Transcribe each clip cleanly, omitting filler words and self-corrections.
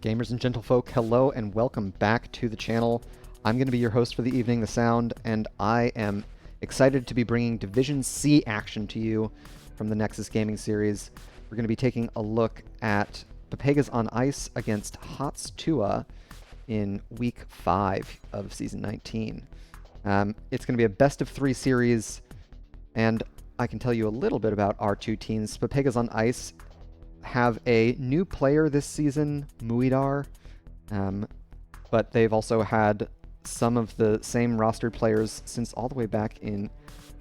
Gamers and gentlefolk, hello and welcome back to the channel. I'm going to be your host for the evening, The Sound, and I am excited to be bringing Division C action to you from the Nexus Gaming series. We're going to be taking a look at Pepegas on Ice against HoTS Tuah in Week 5 of Season 19. It's going to be a best-of-3 series, and I can tell you a little bit about our two teams. Pepegas on Ice have a new player this season, Muidar, but they've also had some of the same rostered players since all the way back in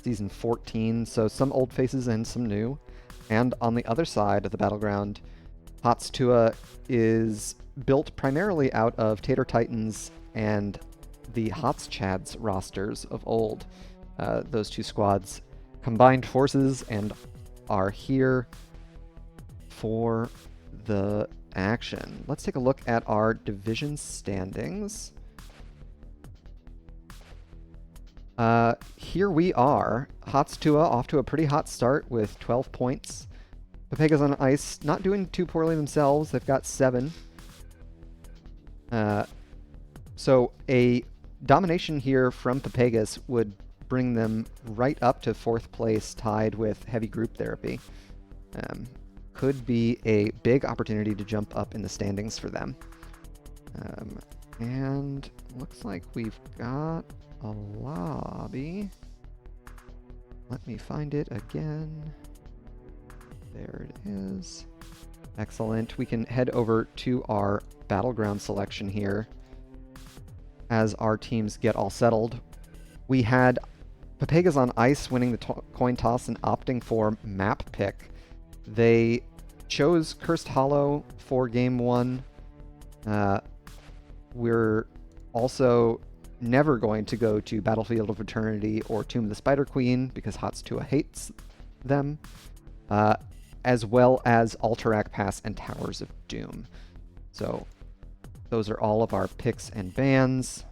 Season 14, so some old faces and some new. And on the other side of the battleground, HoTS Tuah is built primarily out of Tater Titans and the HoTS Chads rosters of old. Those two squads combined forces and are here for the action. Let's take a look at our division standings. Here we are. HoTS Tuah off to a pretty hot start with 12 points. Pepegas on Ice not doing too poorly themselves. They've got 7. So a domination here from Pepegas would bring them right up to 4th place, tied with Heavy Group Therapy. Could be a big opportunity to jump up in the standings for them. And looks like we've got a lobby. Let me find it again. There it is. Excellent. We can head over to our battleground selection here as our teams get all settled. We had Pepegas on Ice winning the coin toss and opting for map pick. They chose Cursed Hollow for Game 1. We're also never going to go to Battlefield of Eternity or Tomb of the Spider Queen because HoTS Tuah hates them, as well as Alterac Pass and Towers of Doom. So those are all of our picks and bans.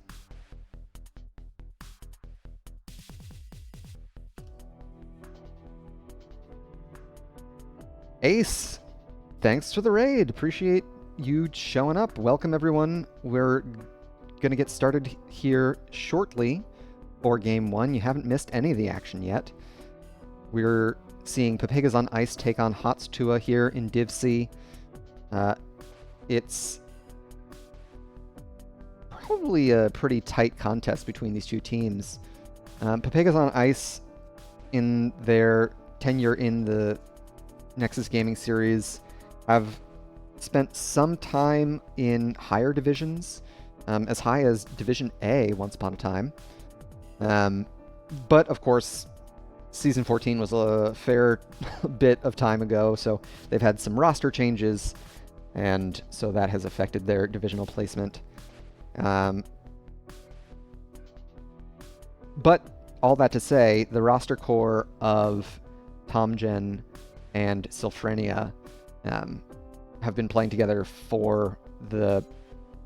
Ace, thanks for the raid. Appreciate you showing up. Welcome, everyone. We're going to get started here shortly for Game 1. You haven't missed any of the action yet. We're seeing Pepegas on Ice take on HoTS Tuah here in Div C. It's probably a pretty tight contest between these two teams. Pepegas on Ice, in their tenure in the Nexus Gaming series, have spent some time in higher divisions, as high as Division A once upon a time. But of course, Season 14 was a fair bit of time ago, so they've had some roster changes, and so that has affected their divisional placement. But all that to say, the roster core of Tomgen and Sylphrenia have been playing together for the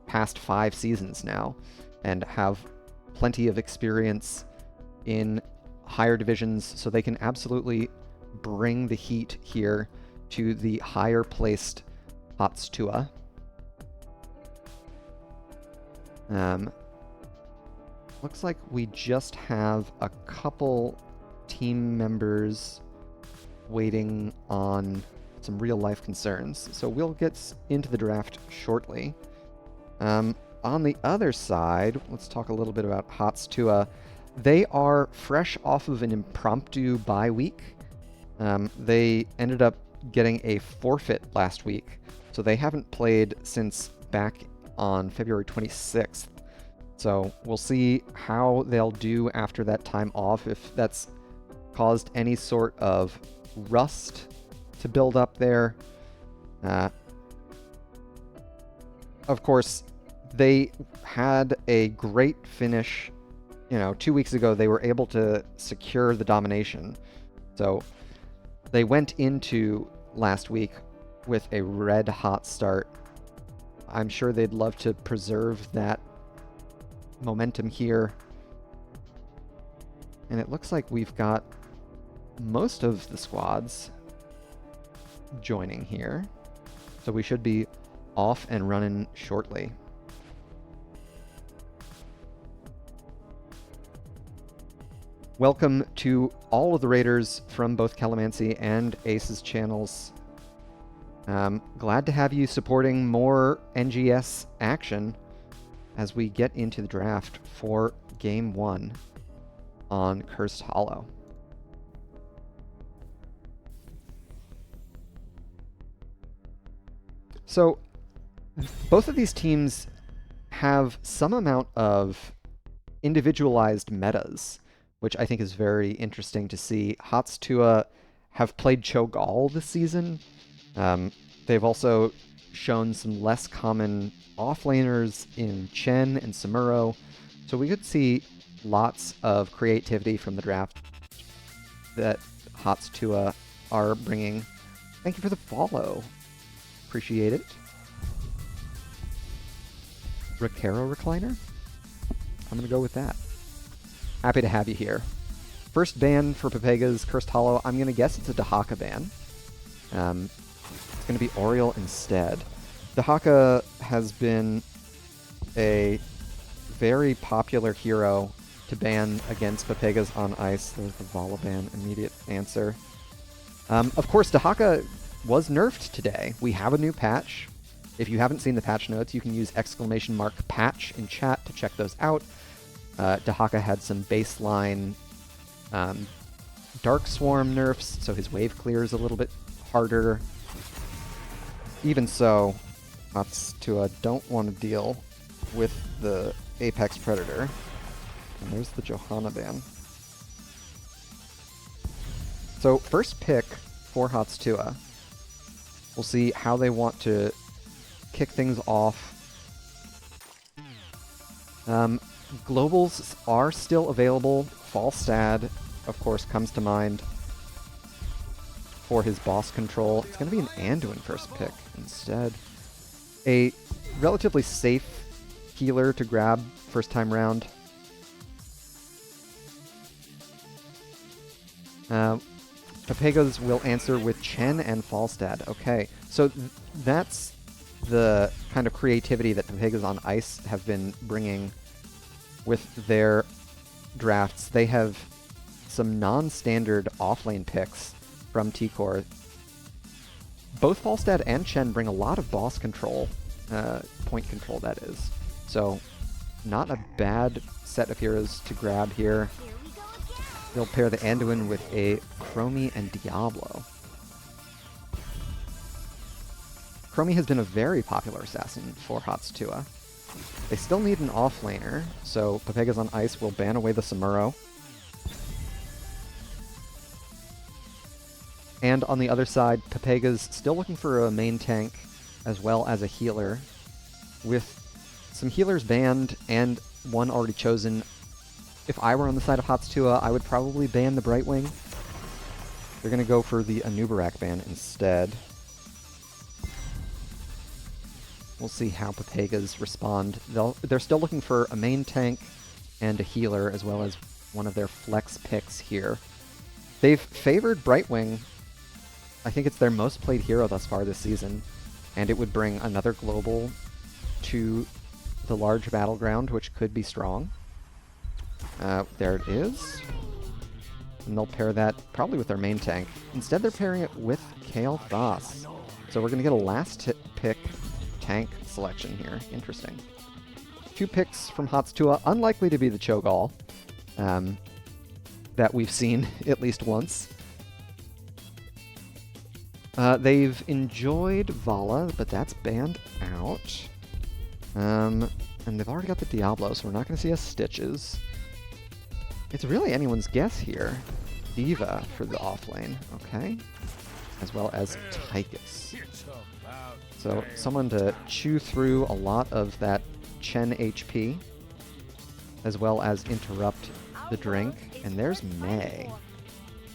past 5 seasons now and have plenty of experience in higher divisions, so they can absolutely bring the heat here to the higher placed HoTS Tuah. Looks like we just have a couple team members waiting on some real life concerns, so we'll get into the draft shortly. On the other side, let's talk a little bit about HoTS Tuah. They are fresh off of an impromptu bye week. They ended up getting a forfeit last week, so they haven't played since back on February 26th. So we'll see how they'll do after that time off, if that's caused any sort of rust to build up there. of course, they had a great finish. 2 weeks ago, they were able to secure the domination. So they went into last week with a red hot start. I'm sure they'd love to preserve that momentum here. And it looks like we've got most of the squads joining here. So we should be off and running shortly. Welcome to all of the raiders from both Calamancy and Ace's channels. Glad to have you supporting more NGS action as we get into the draft for Game 1 on Cursed Hollow. So, both of these teams have some amount of individualized metas, which I think is very interesting to see. Tuah have played Cho'Gall this season. They've also shown some less common offlaners in Chen and Samuro. So we could see lots of creativity from the draft that Tuah are bringing. Thank you for the follow. Appreciate it. Recaro Recliner? I'm going to go with that. Happy to have you here. First ban for Pepegas, Cursed Hollow. I'm going to guess it's a Dahaka ban. It's going to be Oriole instead. Dahaka has been a very popular hero to ban against Pepegas on ice. There's the Vala ban, immediate answer. Of course, Dahaka was nerfed today. We have a new patch. If you haven't seen the patch notes, you can use !patch in chat to check those out. Dahaka had some baseline Dark Swarm nerfs, so his wave clear is a little bit harder. Even so, Tuah don't want to deal with the Apex Predator. And there's the Johanna ban. So first pick for Tuah. We'll see how they want to kick things off. Globals are still available. Falstad, of course, comes to mind for his boss control. It's going to be an Anduin first pick instead. A relatively safe healer to grab first time round. Pepegas will answer with Chen and Falstad. Okay, so that's the kind of creativity that Pepegas on ice have been bringing with their drafts. They have some non-standard offlane picks from T-Core. Both Falstad and Chen bring a lot of boss control, point control that is. So not a bad set of heroes to grab here. They'll pair the Anduin with a Chromie and Diablo. Chromie has been a very popular assassin for Tuah. They still need an offlaner, so Pepegas on ice will ban away the Samuro. And on the other side, Pepegas still looking for a main tank as well as a healer. With some healers banned and one already chosen, if I were on the side of Tuah, I would probably ban the Brightwing. They're going to go for the Anubarak ban instead. We'll see how Pepegas respond. They're still looking for a main tank and a healer, as well as one of their flex picks here. They've favored Brightwing. I think it's their most played hero thus far this season, and it would bring another global to the large battleground, which could be strong. There it is. And they'll pair that probably with their main tank. Instead, they're pairing it with Kael Thas. So we're going to get a last pick tank selection here. Interesting. 2 picks from Tuah, unlikely to be the Cho'Gall that we've seen at least once. They've enjoyed Vala, but that's banned out. And they've already got the Diablo, so we're not going to see a Stitches. It's really anyone's guess here. Diva for the offlane, okay? As well as Tychus. So someone to chew through a lot of that Chen HP, as well as interrupt the drink. And there's May.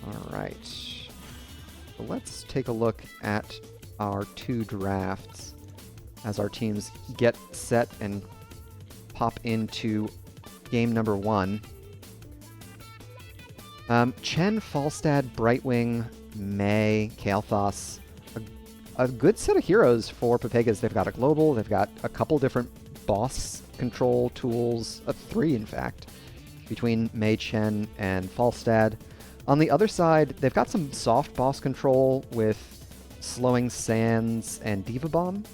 Alright. So let's take a look at our 2 drafts as our teams get set and pop into game number 1. Chen, Falstad, Brightwing, May, Kael'thas. A good set of heroes for Pepegas. They've got a global, they've got a couple different boss control tools, 3 in fact, between May, Chen, and Falstad. On the other side, they've got some soft boss control with Slowing Sands and Diva Bomb,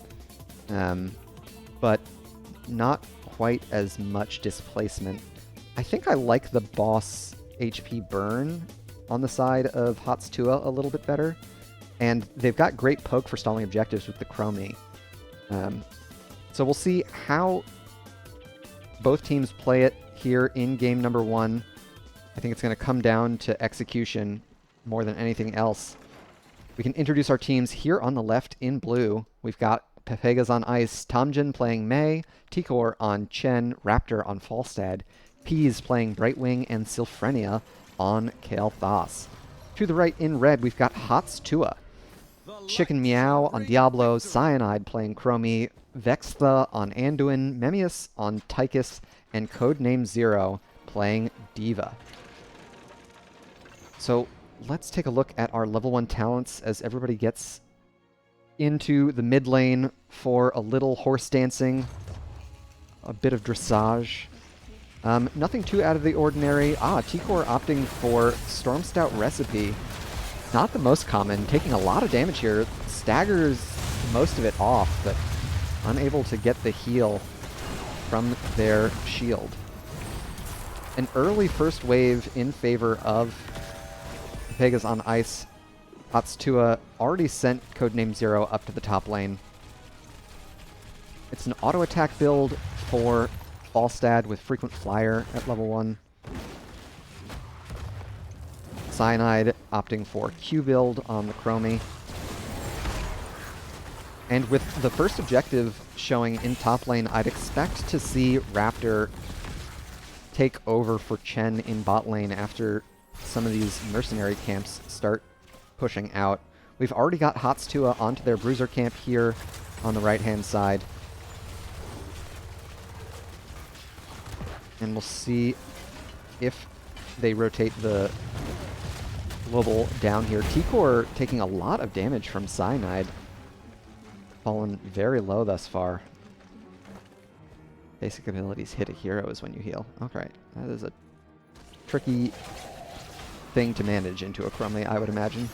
but not quite as much displacement. I think I like the boss HP burn on the side of Tuah a little bit better. And they've got great poke for stalling objectives with the Chromie. So we'll see how both teams play it here in game number 1. I think it's going to come down to execution more than anything else. We can introduce our teams here on the left in blue. We've got Pepegas on ice, Tomjin playing May, Tikor on Chen, Raptor on Falstad, Peas playing Brightwing, and Sylphrenia on Kael'thas. To the right in red, we've got Tuah, Chicken Meow on Diablo, Cyanide playing Chromie, Vextha on Anduin, Memmius on Tychus, and Codename Zero playing Diva. So let's take a look at our level 1 talents as everybody gets into the mid lane for a little horse dancing, a bit of dressage. Nothing too out of the ordinary. Tikor opting for Storm Stout Recipe. Not the most common, taking a lot of damage here. Staggers most of it off, but unable to get the heal from their shield. An early first wave in favor of Pepegas on ice. Tuah already sent Codename Zero up to the top lane. It's an auto attack build for Falstad with frequent flyer at level 1. Cyanide opting for Q build on the Chromie. And with the first objective showing in top lane, I'd expect to see Raptor take over for Chen in bot lane after some of these mercenary camps start pushing out. We've already got Tuah onto their bruiser camp here on the right-hand side. And we'll see if they rotate the global down here. Tikor taking a lot of damage from Cyanide. Fallen very low thus far. Basic abilities hit a hero is when you heal. Okay, that is a tricky thing to manage into a Chromie, I would imagine.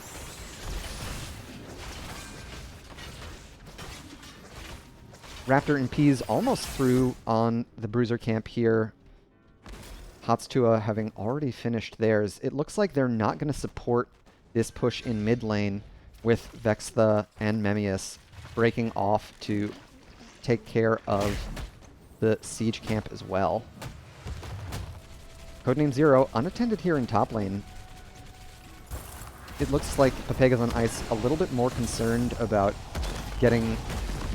Raptor and Peas almost through on the bruiser camp here. Tuah having already finished theirs. It looks like they're not going to support this push in mid lane with Vextha and Memmius breaking off to take care of the siege camp as well. Codename Zero unattended here in top lane. It looks like Pepegas on ice a little bit more concerned about getting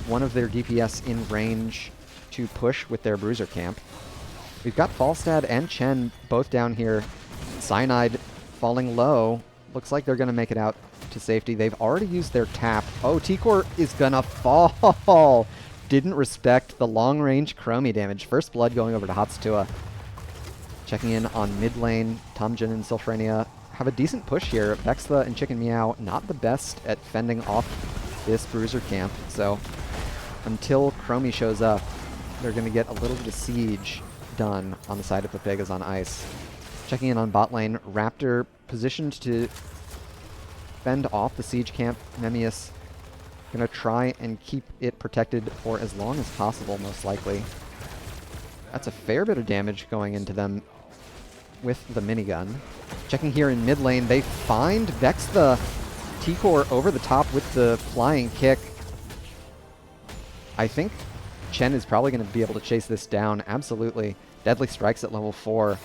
one of their DPS in range to push with their bruiser camp. We've got Falstad and Chen both down here. Cyanide falling low. Looks like they're going to make it out to safety. They've already used their tap. Oh, Tikor is going to fall. Didn't respect the long-range Chromie damage. First blood going over to Tuah. Checking in on mid lane. Tomjin and Sylphrenia have a decent push here. Vextha and Chicken Meow not the best at fending off this bruiser camp. So until Chromie shows up, they're going to get a little bit of siege done on the side of Pepegas on ice. Checking in on bot lane, Raptor positioned to fend off the siege camp. Memmius gonna try and keep it protected for as long as possible, most likely. That's a fair bit of damage going into them with the minigun. Checking here in mid lane, they find Vextha Tikor over the top with the flying kick. I think Chen is probably going to be able to chase this down. Absolutely. Deadly Strikes at level 4.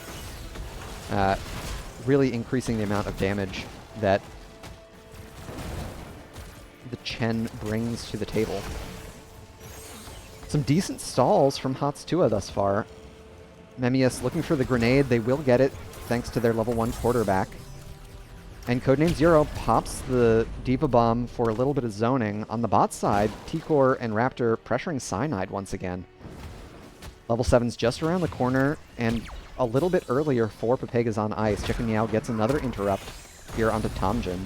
Really increasing the amount of damage that the Chen brings to the table. Some decent stalls from HoTS thus far. Memmius looking for the grenade. They will get it thanks to their level 1 quarterback. And Codename Zero pops the Diva Bomb for a little bit of zoning. On the bot side, T-Core and Raptor pressuring Cyanide once again. Level 7's just around the corner, and a little bit earlier for Pepegas on ice. Chicken Meow gets another interrupt here onto Tomjin.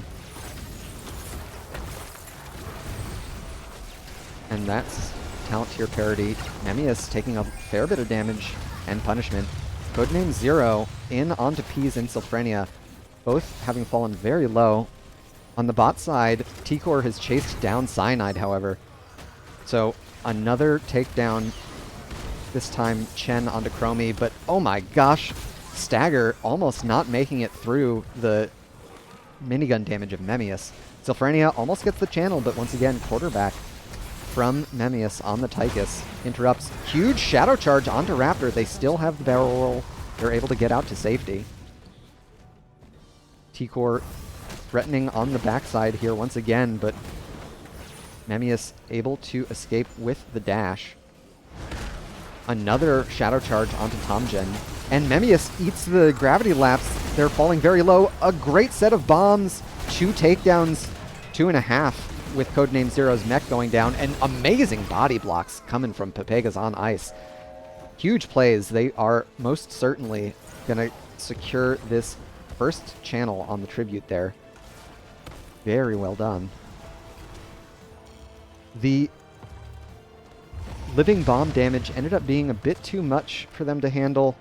And that's talent tier parity. Memmius taking a fair bit of damage and punishment. Codename Zero in onto Peas and Sylphrenia, both having fallen very low. On the bot side, T-Core has chased down Cyanide, however. So another takedown, this time Chen onto Chromie, but oh my gosh, Stagger almost not making it through the minigun damage of Memmius. Sylphrenia almost gets the channel, but once again, quarterback from Memmius on the Tychus interrupts. Huge shadow charge onto Raptor. They still have the barrel roll. They're able to get out to safety. T-Core threatening on the backside here once again, but Memmius able to escape with the dash. Another shadow charge onto Tomjin. And Memmius eats the gravity lapse. They're falling very low. A great set of bombs. 2 takedowns, 2.5. With Codename Zero's mech going down, and amazing body blocks coming from Pepegas on ice. Huge plays. They are most certainly going to secure this first channel on the tribute there. Very well done. The living bomb damage ended up being a bit too much for them to handle.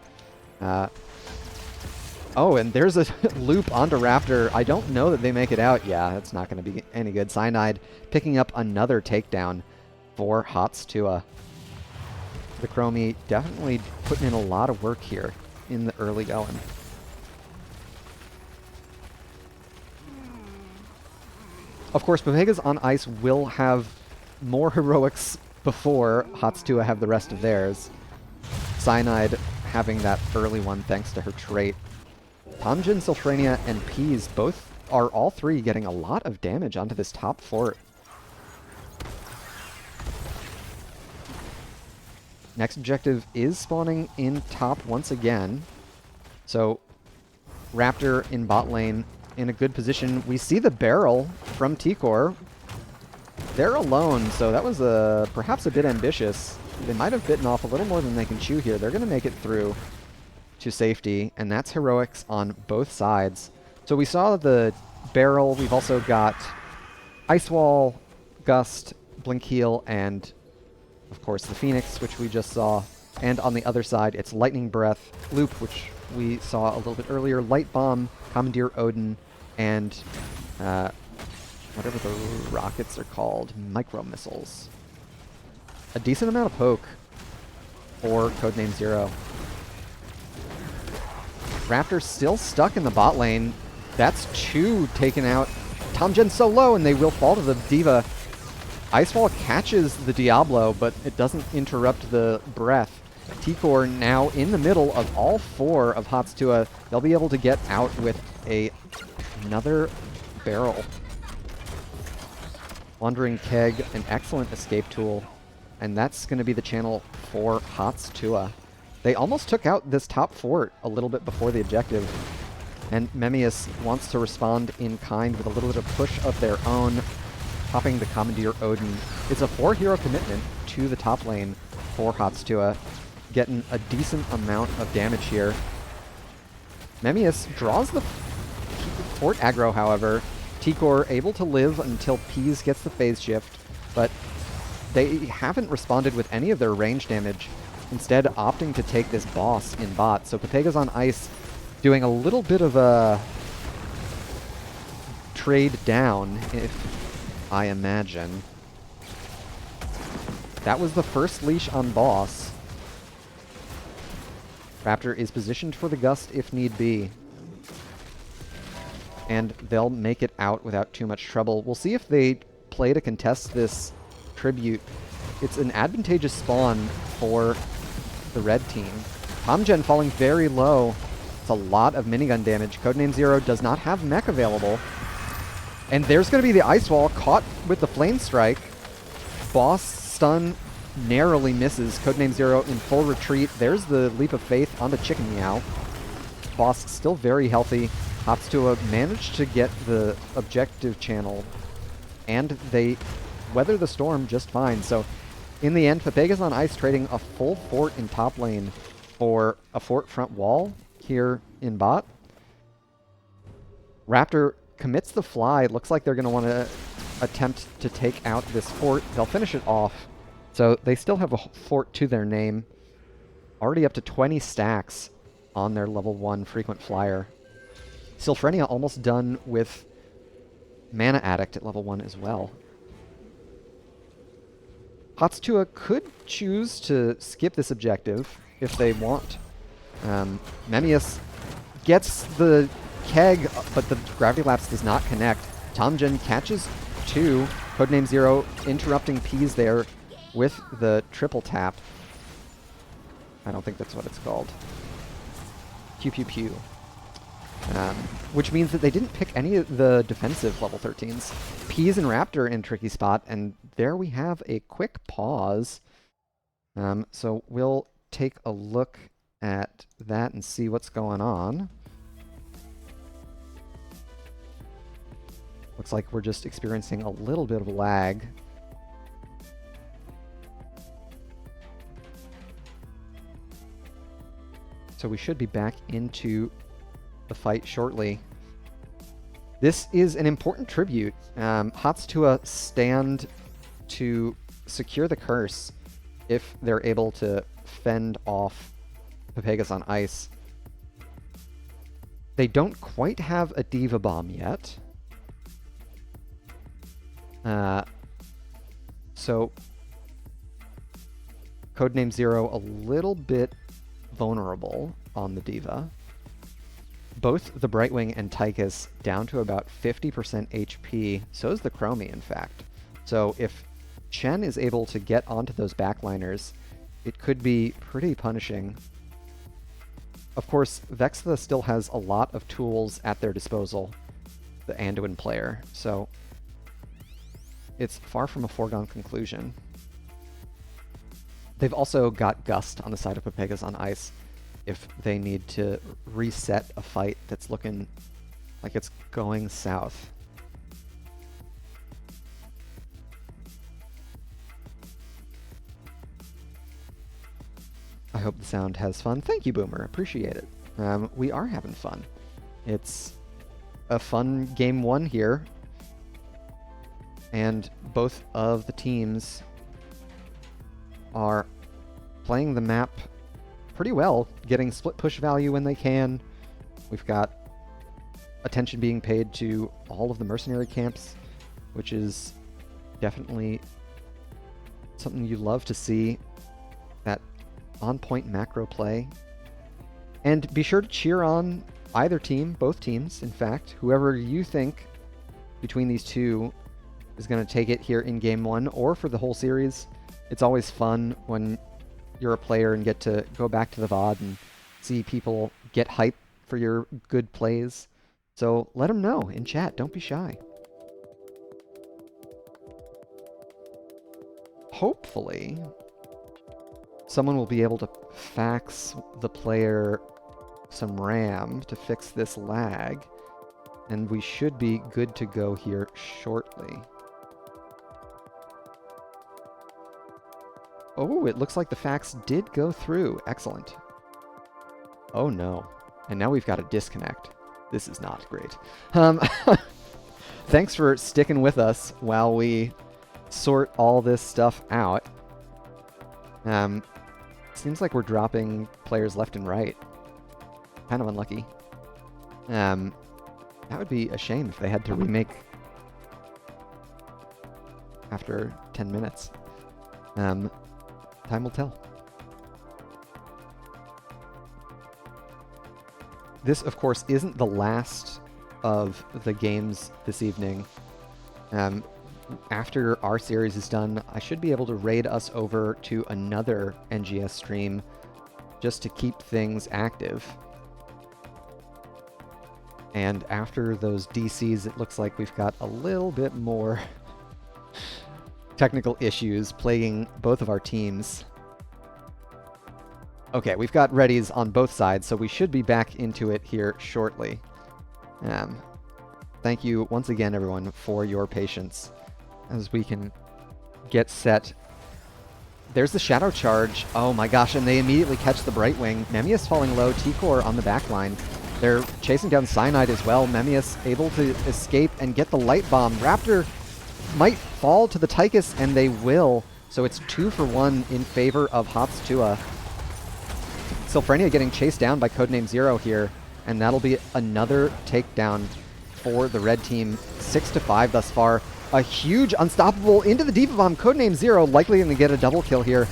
Oh, and there's a loop onto Raptor. I don't know that they make it out. Yeah, it's not going to be any good. Cyanide picking up another takedown for HoTS Tuah. The Chromie definitely putting in a lot of work here in the early going. Of course, Pepegas on ice will have more heroics before HoTS Tuah have the rest of theirs. Cyanide having that early one thanks to her trait. Tomjin, Sylphrenia, and Peas both are all three getting a lot of damage onto this top fort. Next objective is spawning in top once again. So Raptor in bot lane in a good position. We see the barrel from T-Core. They're alone, so that was perhaps a bit ambitious. They might have bitten off a little more than they can chew here. They're going to make it through to safety, and that's heroics on both sides. So we saw the barrel. We've also got Ice Wall, Gust, Blink Heal, and of course the Phoenix, which we just saw. And on the other side, it's Lightning Breath, Loop, which we saw a little bit earlier, Light Bomb, Commandeer Odin, and whatever the rockets are called, Micro Missiles. A decent amount of poke for Codename Zero. Raptor still stuck in the bot lane. That's 2 taken out. Tomjin's so low, and they will fall to the Diva. Icewall catches the Diablo, but it doesn't interrupt the breath. T-Core now in the middle of all 4 of HoTS Tuah. They'll be able to get out with another barrel. Wandering Keg, an excellent escape tool. And that's going to be the channel for HoTS Tuah. They almost took out this top fort a little bit before the objective. And Memmius wants to respond in kind with a little bit of push of their own, popping the Commandeer Odin. It's a 4-hero commitment to the top lane for HoTS Tuah, getting a decent amount of damage here. Memmius draws the fort aggro, however. T-Core able to live until Peas gets the phase shift, but they haven't responded with any of their range damage, instead opting to take this boss in bot. So Pepegas on ice doing a little bit of a trade down, if I imagine. That was the first leash on boss. Raptor is positioned for the Gust if need be. And they'll make it out without too much trouble. We'll see if they play to contest this tribute. It's an advantageous spawn for the red team. Tomjin falling very low. It's a lot of minigun damage. Codename Zero does not have mech available. And there's going to be the Ice Wall caught with the Flame Strike. Boss stun narrowly misses. Codename Zero in full retreat. There's the Leap of Faith onto Chicken Meow. Boss still very healthy. HoTS managed to get the objective channel, and they weather the storm just fine. So in the end, Pepegas on Ice trading a full fort in top lane for a fort front wall here in bot. Raptor commits the fly. Looks like they're going to want to attempt to take out this fort. They'll finish it off. So they still have a fort to their name. Already up to 20 stacks on their level 1 frequent flyer. Sylphrenia almost done with Mana Addict at level 1 as well. HoTS could choose to skip this objective if they want. Memius gets the keg, but the Gravity Lapse does not connect. Tomjin catches 2. Codename Zero interrupting Peas there with the triple tap. I don't think that's what it's called. Pew pew pew. Which means that they didn't pick any of the defensive level 13s. Peas and Raptor in tricky spot, and there we have a quick pause. So we'll take a look at that and see what's going on. Looks like we're just experiencing a little bit of lag. So we should be back into the fight shortly. This is an important tribute. HoTS stand to secure the curse if they're able to fend off Pepegas on Ice. They don't quite have a Diva Bomb yet. So Codename Zero a little bit vulnerable on the Diva. Both the Brightwing and Tychus down to about 50% HP. So is the Chromie, in fact. So if Chen is able to get onto those backliners, it could be pretty punishing. Of course, Vexa still has a lot of tools at their disposal, the Anduin player, so it's far from a foregone conclusion. They've also got Gust on the side of Pepegas on Ice if they need to reset a fight that's looking like it's going south. I hope the sound has fun. Thank you, Boomer. Appreciate it. We are having fun. It's a fun game 1 here. And both of the teams are playing the map pretty well, getting split push value when they can. We've got attention being paid to all of the mercenary camps, which is definitely something you love to see, that on-point macro play. And be sure to cheer on either team, both teams, in fact. Whoever you think between these two is going to take it here in Game 1 or for the whole series. It's always fun when you're a player and get to go back to the VOD and see people get hype for your good plays. So let them know in chat. Don't be shy. Hopefully, someone will be able to fax the player some RAM to fix this lag, and we should be good to go here shortly. Oh, it looks like the fax did go through. Excellent. Oh no. And now we've got a disconnect. This is not great. Thanks for sticking with us while we sort all this stuff out. Seems like we're dropping players left and right. Kind of unlucky. That would be a shame if they had to remake after 10 minutes. Time will tell. This, of course, isn't the last of the games this evening. After our series is done, I should be able to raid us over to another NGS stream just to keep things active. And after those DCs, it looks like we've got a little bit more technical issues plaguing both of our teams. Okay, we've got readies on both sides, so we should be back into it here shortly. Thank you once again, everyone, for your patience as we can get set. There's the Shadow Charge. Oh my gosh, and they immediately catch the Brightwing. Memmius falling low, T-Core on the back line. They're chasing down Cyanide as well. Memmius able to escape and get the Light Bomb. Raptor might fall to the Tychus, and they will. So it's 2 for 1 in favor of HoTS Tuah. Sylphrenia getting chased down by Codename Zero here, and that'll be another takedown for the red team. 6-5 thus far. A huge Unstoppable into the Diva Bomb. Codename Zero likely going to get a double kill here.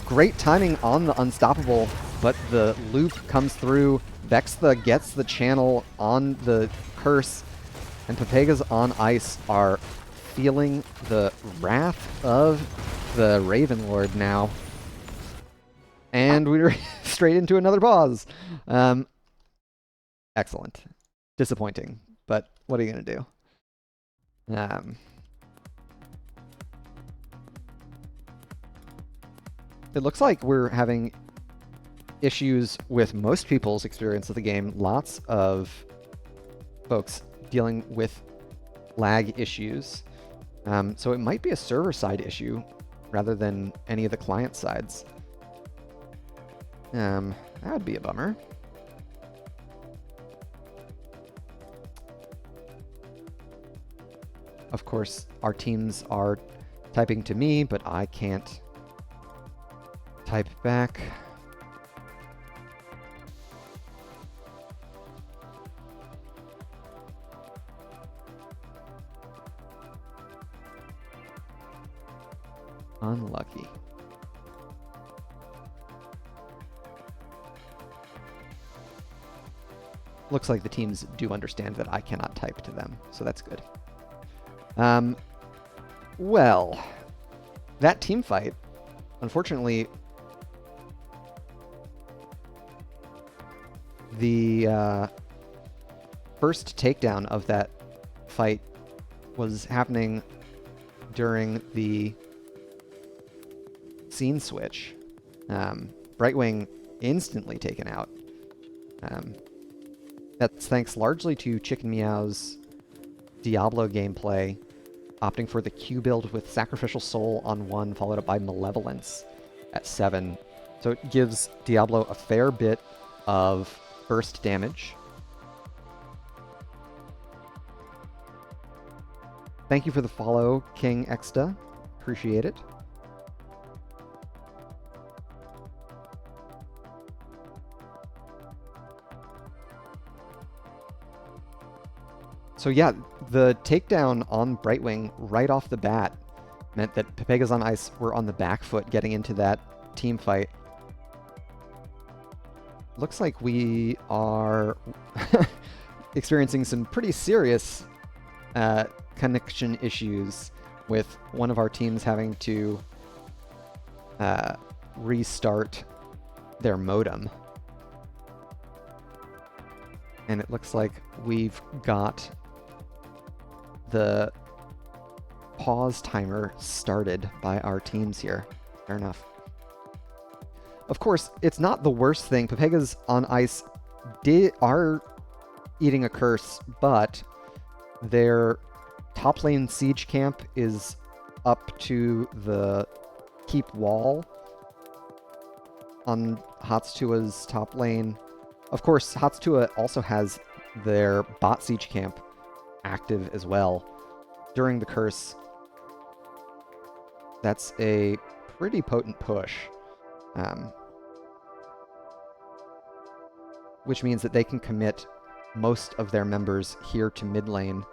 Great timing on the Unstoppable, but the loop comes through. Vextha gets the channel on the Curse, and Pepegas on ice are feeling the wrath of the Raven Lord now. And we're straight into another pause. Excellent. Disappointing, but what are you going to do? It looks like we're having issues with most people's experience of the game. Lots of folks dealing with lag issues. So it might be a server-side issue rather than any of the client sides. That would be a bummer. Of course, our teams are typing to me, but I can't type back. Unlucky. Looks like the teams do understand that I cannot type to them, so that's good. Well, that team fight, unfortunately, the first takedown of that fight was happening during the scene switch. Brightwing instantly taken out. That's thanks largely to Chicken Meow's Diablo gameplay, opting for the Q build with Sacrificial Soul on 1, followed up by Malevolence at 7. So it gives Diablo a fair bit of burst damage. Thank you for the follow, King Exta. Appreciate it. So yeah, the takedown on Brightwing right off the bat meant that Pepegas on ice were on the back foot getting into that team fight. Looks like we are experiencing some pretty serious connection issues, with one of our teams having to restart their modem. And it looks like we've got the pause timer started by our teams here. Fair enough. Of course, it's not the worst thing. Pepegas on ice are eating a curse, but their top lane siege camp is up to the keep wall on HoTS Tuah's top lane. Of course, HoTS Tuah also has their bot siege camp active as well during the curse. That's a pretty potent push, which means that they can commit most of their members here to mid lane.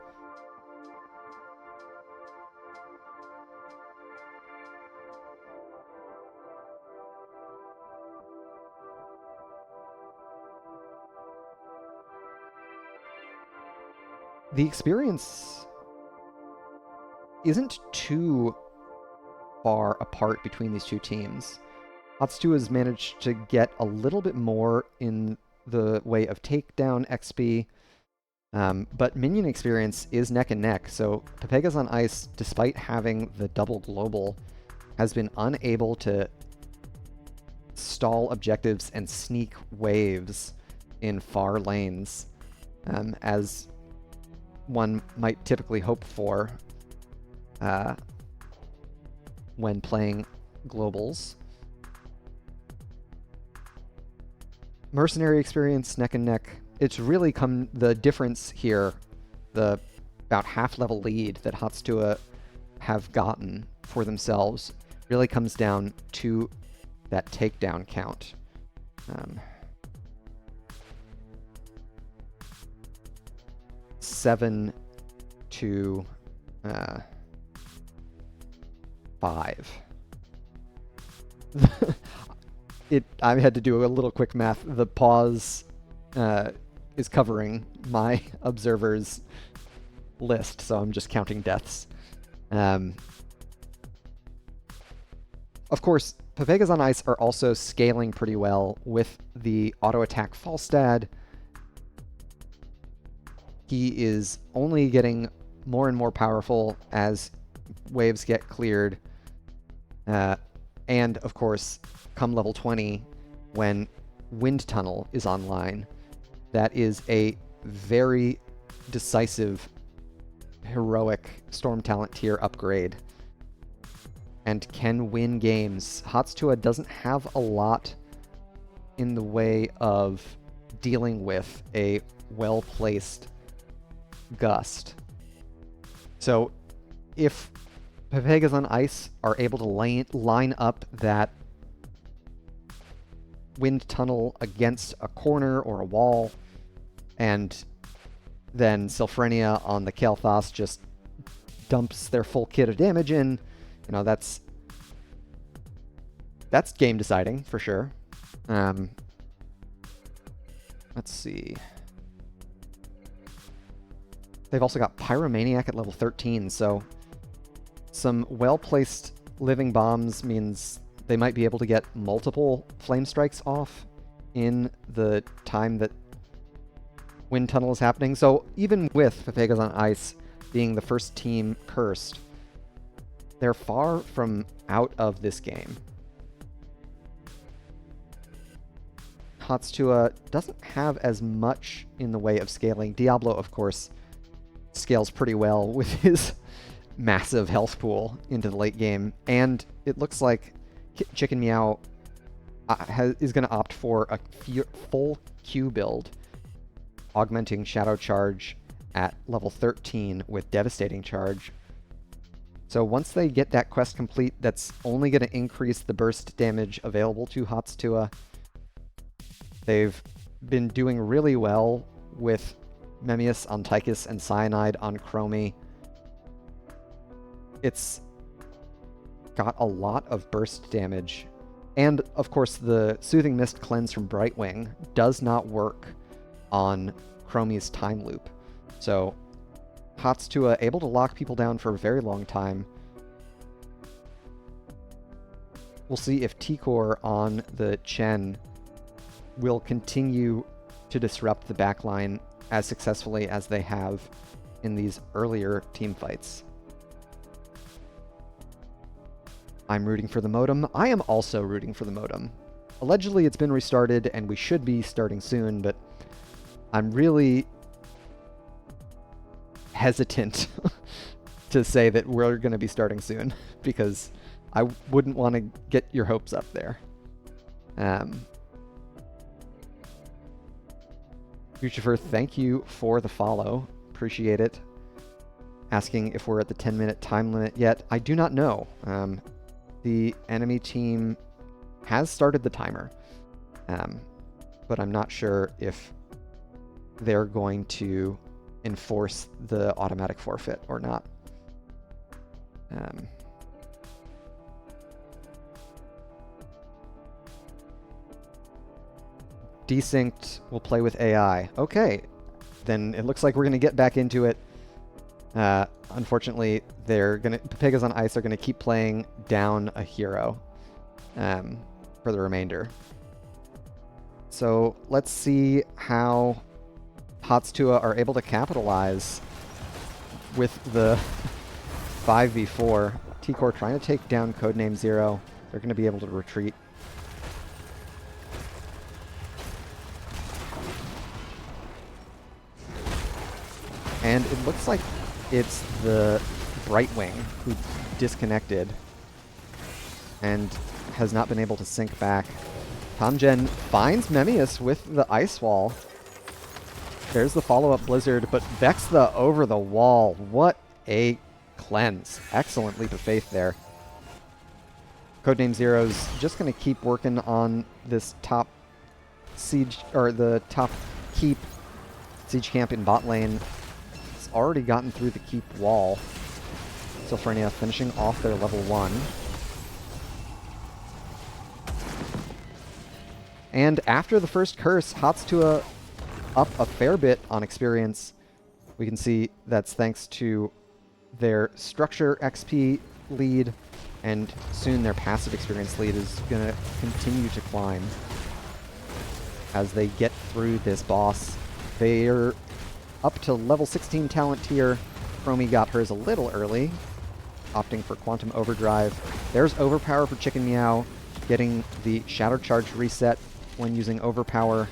The experience isn't too far apart between these two teams. HoTS Tuah has managed to get a little bit more in the way of takedown XP, But minion experience is neck and neck, so Pepegas on Ice, despite having the double global, has been unable to stall objectives and sneak waves in far lanes, as one might typically hope for when playing globals. Mercenary experience, neck and neck. It's really come the difference here, the about half level lead that HoTS have gotten for themselves really comes down to that takedown count. 7 to 5. I had to do a little quick math. The pause is covering my observers list, so I'm just counting deaths. Of course, Pepegas on Ice are also scaling pretty well with the auto attack Falstad. He is only getting more and more powerful as waves get cleared. And of course, come level 20, when Wind Tunnel is online, that is a very decisive, heroic Storm Talent tier upgrade and can win games. HoTS doesn't have a lot in the way of dealing with a well-placed Gust. So if Pepegas on Ice are able to line up that Wind Tunnel against a corner or a wall, and then Sylphrenia on the Kael'thas just dumps their full kit of damage in, you know, that's game deciding for sure. Let's see. They've also got Pyromaniac at level 13, so some well-placed living bombs means they might be able to get multiple flame strikes off in the time that Wind Tunnel is happening. So even with Pepegas on Ice being the first team cursed, they're far from out of this game. HoTS doesn't have as much in the way of scaling. Diablo, of course, scales pretty well with his massive health pool into the late game, and it looks like Chicken Meow is going to opt for a full Q build, augmenting Shadow Charge at level 13 with Devastating Charge. So once they get that quest complete, that's only going to increase the burst damage available to HoTS. They've been doing really well with Memmius on Tychus and Cyanide on Chromie. It's got a lot of burst damage. And, of course, the Soothing Mist Cleanse from Brightwing does not work on Chromie's Time Loop. So, HoTS able to lock people down for a very long time. We'll see if T-Core on the Chen will continue to disrupt the backline as successfully as they have in these earlier team fights. I'm rooting for the modem. I am also rooting for the modem. Allegedly, it's been restarted, and we should be starting soon, but I'm really hesitant to say that we're going to be starting soon, because I wouldn't want to get your hopes up there. Futurefer, thank you for the follow. Appreciate it. Asking if we're at the 10-minute time limit yet. I do not know. The enemy team has started the timer, but I'm not sure if they're going to enforce the automatic forfeit or not. Desynced will play with AI. Okay, then it looks like we're going to get back into it. Unfortunately, Pepegas on Ice are going to keep playing down a hero for the remainder. So let's see how Tuah are able to capitalize with the 5v4. T-Core trying to take down Codename Zero. They're going to be able to retreat. And it looks like it's the Brightwing who disconnected and has not been able to sync back. TomGen finds Memmius with the Ice Wall. There's the follow-up Blizzard, but Vex the over the wall. What a cleanse. Excellent leap of faith there. Codename Zero's just going to keep working on this top siege, or the top keep siege camp in bot lane. It's already gotten through the keep wall. Sylphrenia finishing off their level 1. And after the first curse, Tuah up a fair bit on experience. We can see that's thanks to their structure XP lead, and soon their passive experience lead is going to continue to climb as they get through this boss. They're up to level 16 talent tier. Chromie got hers a little early, opting for Quantum Overdrive. There's Overpower for Chicken Meow, getting the Shadow Charge reset when using Overpower.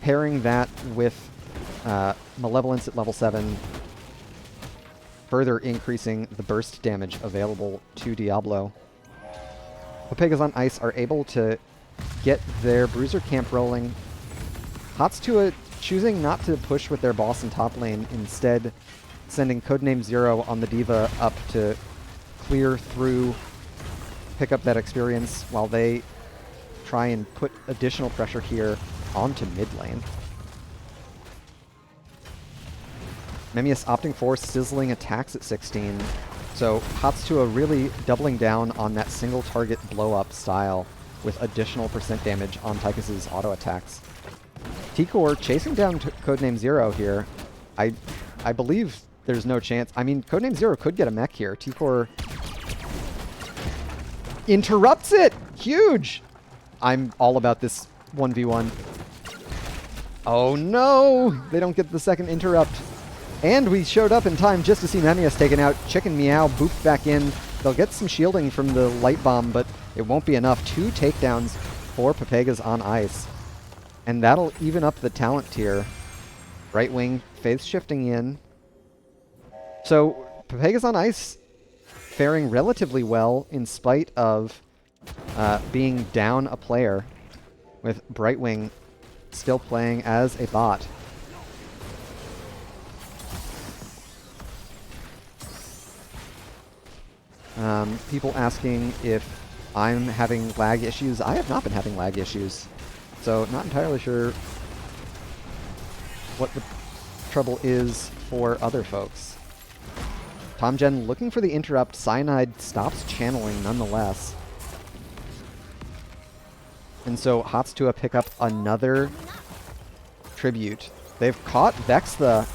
Pairing that with Malevolence at level 7, further increasing the burst damage available to Diablo. Pepegas on Ice are able to get their Bruiser camp rolling. Tuah choosing not to push with their boss in top lane, instead sending Codename Zero on the D.Va up to clear through, pick up that experience while they try and put additional pressure here onto mid lane. Memmius opting for sizzling attacks at 16. So Tuah really doubling down on that single target blow up style with additional % damage on Tychus's auto attacks. T-Core chasing down Codename Zero here. I believe there's no chance. I mean, Codename Zero could get a mech here. T-Core interrupts it! Huge! I'm all about this 1v1. Oh no! They don't get the second interrupt. And we showed up in time just to see Memmius taken out. Chicken Meow booped back in. They'll get some shielding from the light bomb, but it won't be enough. 2 takedowns for Pepegas on Ice. And that'll even up the talent tier. Right wing phase shifting in. So Pepegas on Ice faring relatively well in spite of being down a player, with Brightwing still playing as a bot. People asking if I'm having lag issues. I have not been having lag issues, so not entirely sure what the trouble is for other folks. TomGen looking for the interrupt. Cyanide stops channeling nonetheless. And so Tuah pick up another tribute. They've caught Vex the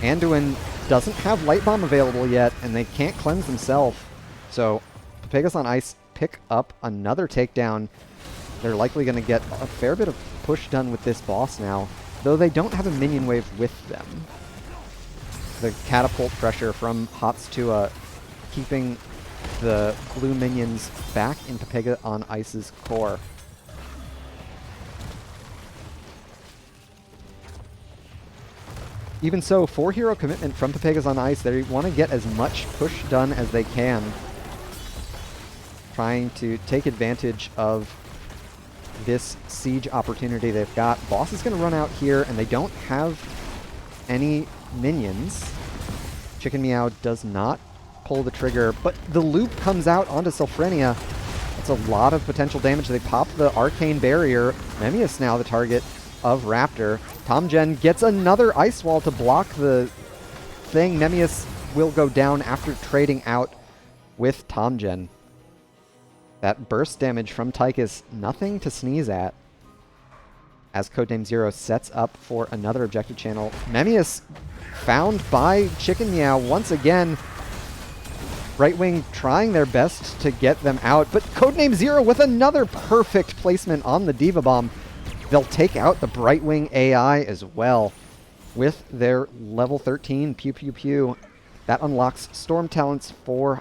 Anduin doesn't have Light Bomb available yet, and they can't cleanse themselves. So Pepegas on Ice pick up another takedown. They're likely going to get a fair bit of push done with this boss now, though they don't have a minion wave with them. The catapult pressure from Tuah keeping the blue minions back in Pepegas on Ice's core. Even so, 4-hero commitment from Pepegas on Ice. They want to get as much push done as they can, trying to take advantage of this siege opportunity they've got. Boss is going to run out here, and they don't have any minions. Chicken Meow does not pull the trigger, but the loop comes out onto Sylphrenia. That's a lot of potential damage. They pop the arcane barrier. Memmius now the target of Raptor. TomGen gets another ice wall to block the thing. Memmius will go down after trading out with TomGen. That burst damage from Tychus, nothing to sneeze at. As Codename Zero sets up for another objective channel. Memmius found by Chicken Meow once again. Brightwing trying their best to get them out, but Codename Zero with another perfect placement on the D.Va Bomb. They'll take out the Brightwing AI as well with their level 13 Pew Pew Pew. That unlocks Storm Talents for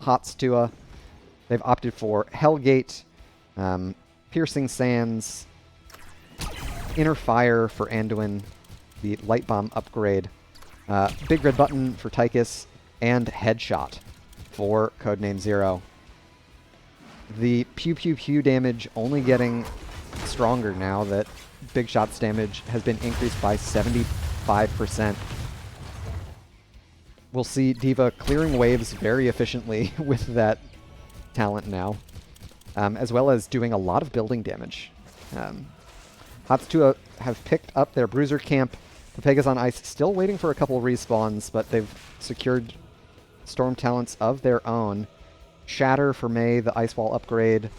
HoTS. They've opted for Hellgate, Piercing Sands, Inner Fire for Anduin, the Light Bomb upgrade, Big Red Button for Tychus, and Headshot for Codename Zero. The Pew Pew Pew damage only getting stronger now that Big Shot's damage has been increased by 75%. We'll see D.Va clearing waves very efficiently with that talent now, as well as doing a lot of building damage. HoTS have picked up their Bruiser camp. Pepegas on ice still waiting for a couple respawns, but they've secured Storm Talents of their own. Shatter for Mei, the Ice Wall upgrade.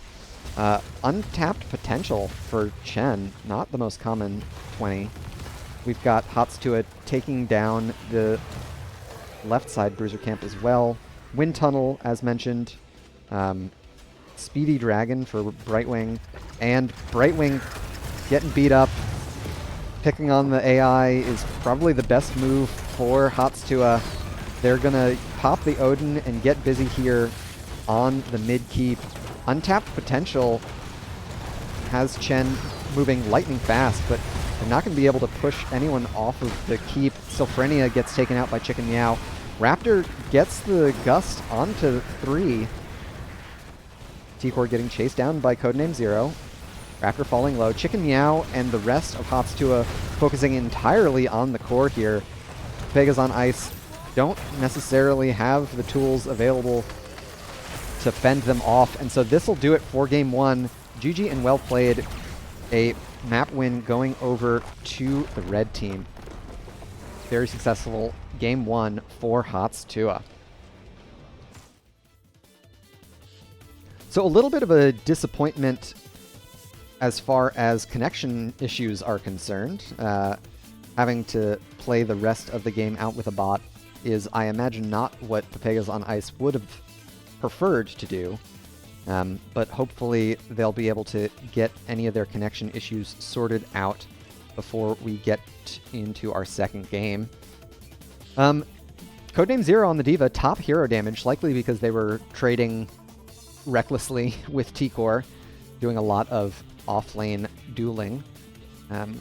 Untapped potential for Chen, not the most common 20. We've got HoTS taking down the left side Bruiser camp as well. Wind Tunnel, as mentioned. Speedy Dragon for Brightwing. And Brightwing getting beat up. Picking on the AI is probably the best move for HoTS. They're going to pop the Odin and get busy here on the mid keep. Untapped potential has Chen moving lightning fast, but they're not going to be able to push anyone off of the keep. Sylphrenia gets taken out by Chicken Meow. Raptor gets the Gust onto 3. T-Core getting chased down by Codename Zero. Raptor falling low. Chicken Meow and the rest of HoTS focusing entirely on the core here. Pepegas on ice don't necessarily have the tools available to fend them off, and so this will do it for game 1. GG and well played. A map win going over to the red team. Very successful game 1 for HoTS. So a little bit of a disappointment as far as connection issues are concerned. Having to play the rest of the game out with a bot is, I imagine, not what Pepegas on ice would have preferred to do, but hopefully they'll be able to get any of their connection issues sorted out before we get into our second game. Codename Zero on the D.Va, top hero damage, likely because they were trading recklessly with T-Core, doing a lot of off-lane dueling.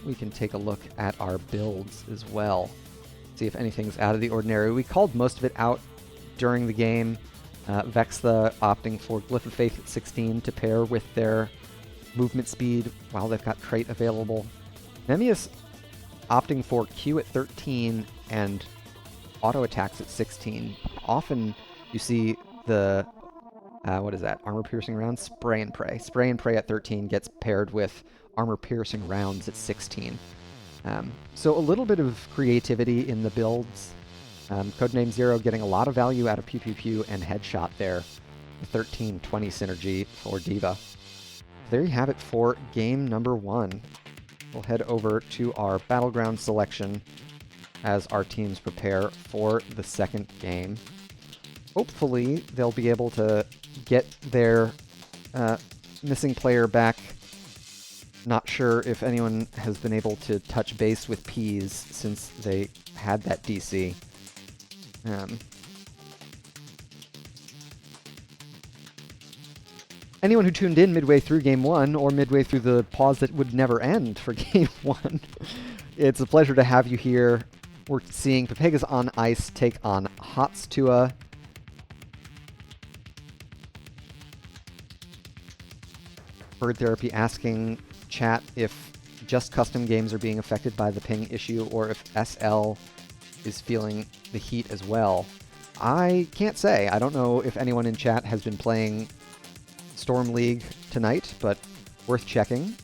We can take a look at our builds as well, see if anything's out of the ordinary. We called most of it out during the game. Vextha opting for Glyph of Faith at 16 to pair with their movement speed while they've got trait available. Nemius opting for Q at 13 and auto attacks at 16. Often you see the, what is that, armor piercing rounds? Spray and Pray. Spray and Pray at 13 gets paired with armor piercing rounds at 16. So a little bit of creativity in the builds. Codename Zero getting a lot of value out of Pew Pew Pew and Headshot there. 13-20 synergy for D.Va. There you have it for game number 1. We'll head over to our battleground selection as our teams prepare for the second game. Hopefully they'll be able to get their missing player back. Not sure if anyone has been able to touch base with Peas since they had that DC. Anyone who tuned in midway through game 1 or midway through the pause that would never end for game 1, it's a pleasure to have you here. We're seeing Pepegas on ice take on HoTS. Bird Therapy asking chat if just custom games are being affected by the ping issue or if SL is feeling the heat as well. I can't say. I don't know if anyone in chat has been playing Storm League tonight, but worth checking.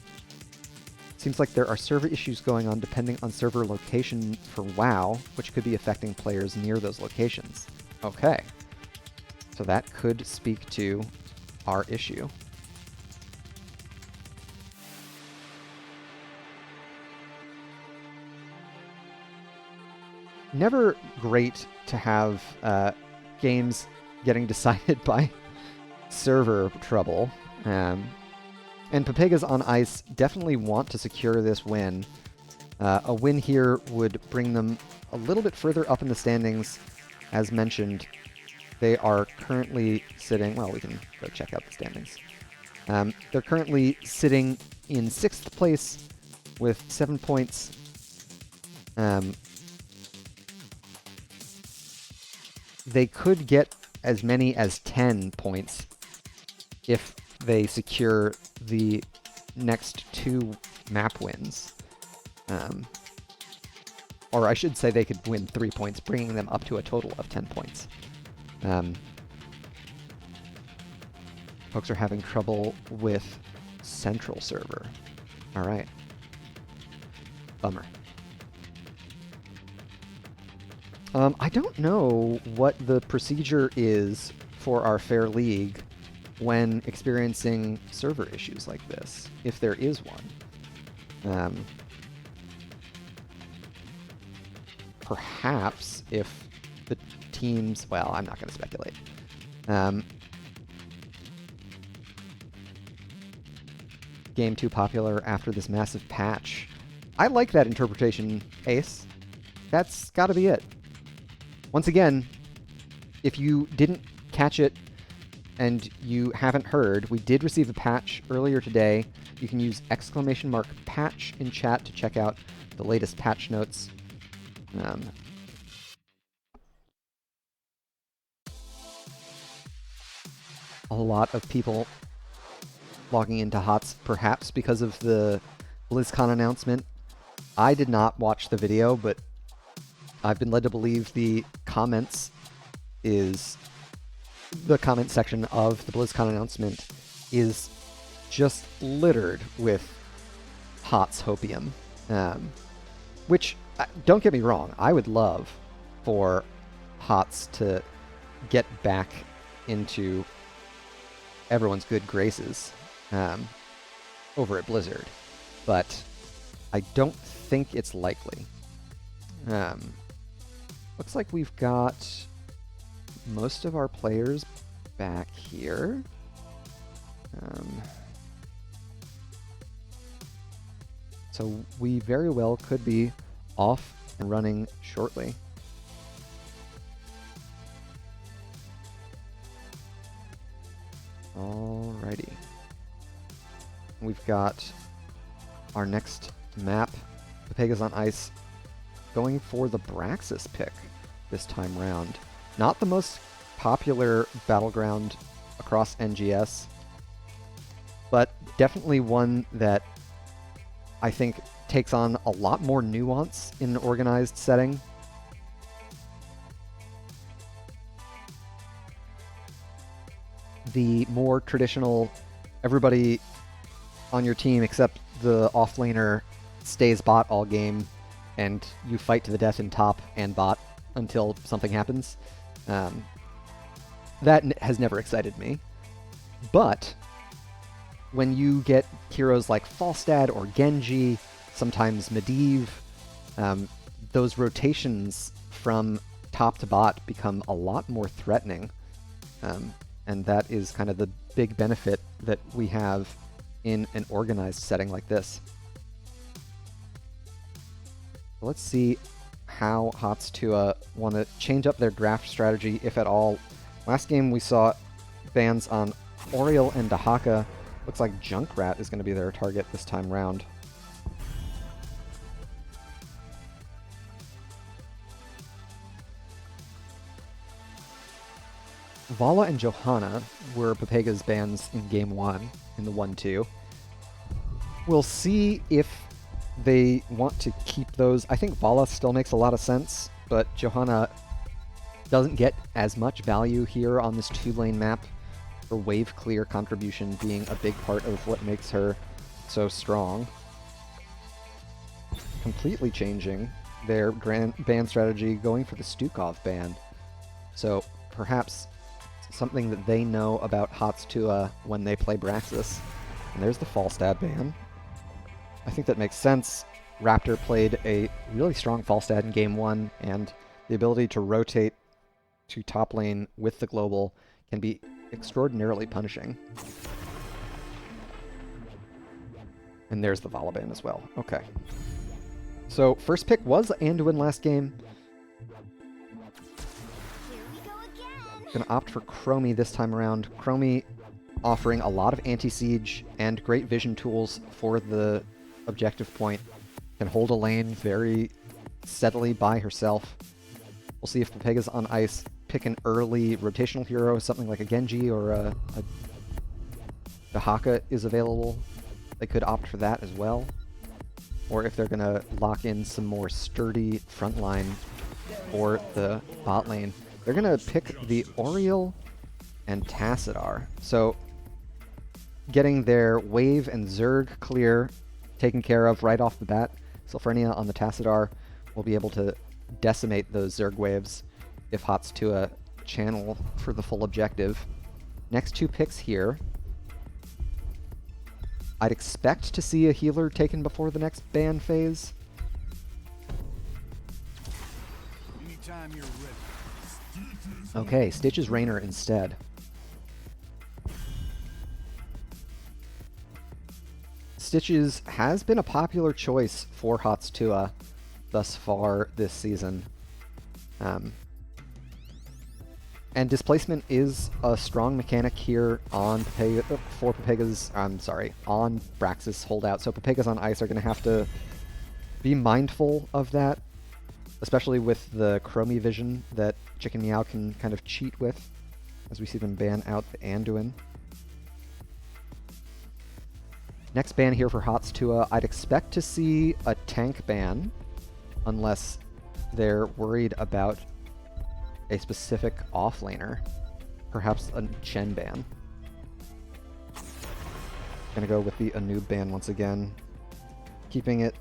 Seems like there are server issues going on depending on server location for WoW, which could be affecting players near those locations. Okay. So that could speak to our issue. Never great to have games getting decided by server trouble. And Pepegas on ice definitely want to secure this win. A win here would bring them a little bit further up in the standings. As mentioned, they are currently sitting... Well, we can go check out the standings. They're currently sitting in 6th place with 7 points. They could get as many as 10 points if they secure the next 2 map wins. Or I should say they could win 3 points, bringing them up to a total of 10 points. Folks are having trouble with Central Server. All right. Bummer. I don't know what the procedure is for our Fair League when experiencing server issues like this, if there is one. Perhaps if the teams... Well, I'm not going to speculate. Game too popular after this massive patch. I like that interpretation, Ace. That's got to be it. Once again, if you didn't catch it and you haven't heard, we did receive a patch earlier today. You can use !patch in chat to check out the latest patch notes. A lot of people logging into HoTS, perhaps because of the BlizzCon announcement. I did not watch the video, but I've been led to believe the comment section of the BlizzCon announcement is just littered with HoTS hopium. Which, don't get me wrong, I would love for HoTS to get back into everyone's good graces over at Blizzard, but I don't think it's likely. Looks like we've got most of our players back here. So we very well could be off and running shortly. Alrighty. We've got our next map, Pepegas on Ice, going for the Braxis pick this time round. Not the most popular battleground across NGS, but definitely one that I think takes on a lot more nuance in an organized setting. The more traditional, everybody on your team except the offlaner stays bot all game, and you fight to the death in top and bot until something happens. That has never excited me. But when you get heroes like Falstad or Genji, sometimes Medivh, those rotations from top to bot become a lot more threatening. And that is kind of the big benefit that we have in an organized setting like this. Let's see how HoTS Tuah want to change up their draft strategy, if at all. Last game we saw bans on Oriole and Dahaka. Looks like Junkrat is going to be their target this time round. Vala and Johanna were Pepegas bans in Game 1, in the 1-2. We'll see if they want to keep those. I think Vala still makes a lot of sense, but Johanna doesn't get as much value here on this 2-lane map, her wave clear contribution being a big part of what makes her so strong. Completely changing their ban strategy, going for the Stukov ban. So perhaps something that they know about HoTS Tuah when they play Braxis. And there's the Falstad ban. I think that makes sense. Raptor played a really strong Falstad in Game 1, and the ability to rotate to top lane with the global can be extraordinarily punishing. And there's the Volibear as well. Okay. So first pick was Anduin last game. Gonna opt for Chromie this time around. Chromie offering a lot of anti-siege and great vision tools for the objective point. Can hold a lane very steadily by herself. We'll see if Pepegas on ice pick an early rotational hero, something like a Genji or a Haka is available. They could opt for that as well. Or if they're going to lock in some more sturdy frontline for the bot lane, they're going to pick the Oriole and Tassadar. So getting their wave and Zerg clear taken care of right off the bat. Sylphrenia on the Tassadar will be able to decimate those Zerg waves if HoTS Tuah channel for the full objective. Next two picks here. I'd expect to see a healer taken before the next ban phase. Okay, Stitch's Rainer instead. Stitches has been a popular choice for HoTS Tuah thus far this season. And displacement is a strong mechanic here on Pepegas, on Braxis holdout. So Pepegas on ice are going to have to be mindful of that, especially with the Chromie vision that Chicken Meow can kind of cheat with, as we see them ban out the Anduin. Next ban here for HoTS Tuah, I'd expect to see a tank ban, unless they're worried about a specific offlaner, perhaps a Chen ban. Gonna go with the Anub ban once again, keeping it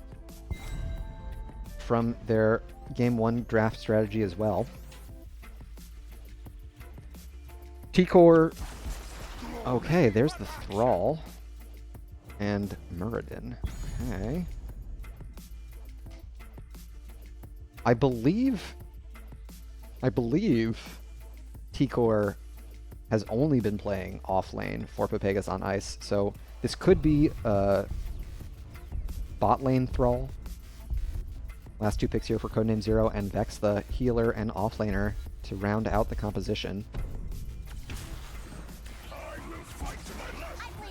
from their Game 1 draft strategy as well. T-Core, okay, there's the Thrall, and Muradin, okay. I believe T-Core has only been playing off lane for Pepegas on ice, so this could be a bot lane Thrall. Last two picks here for Codename Zero and Vex, the healer and offlaner, to round out the composition.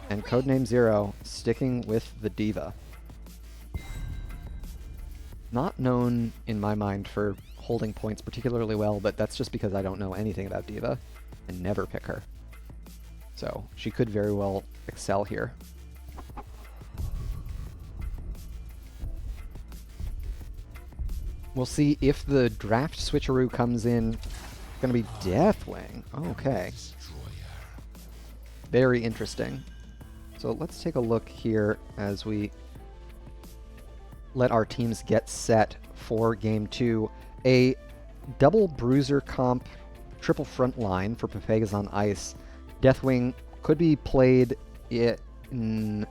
And Codename Zero sticking with the D.Va. Not known in my mind for holding points particularly well, but that's just because I don't know anything about D.Va and never pick her. So she could very well excel here. We'll see if the draft switcheroo comes in. It's going to be Deathwing. Okay. Very interesting. So let's take a look here as we let our teams get set for Game 2. A double bruiser comp, triple front line for Pepegas on ice. Deathwing could be played in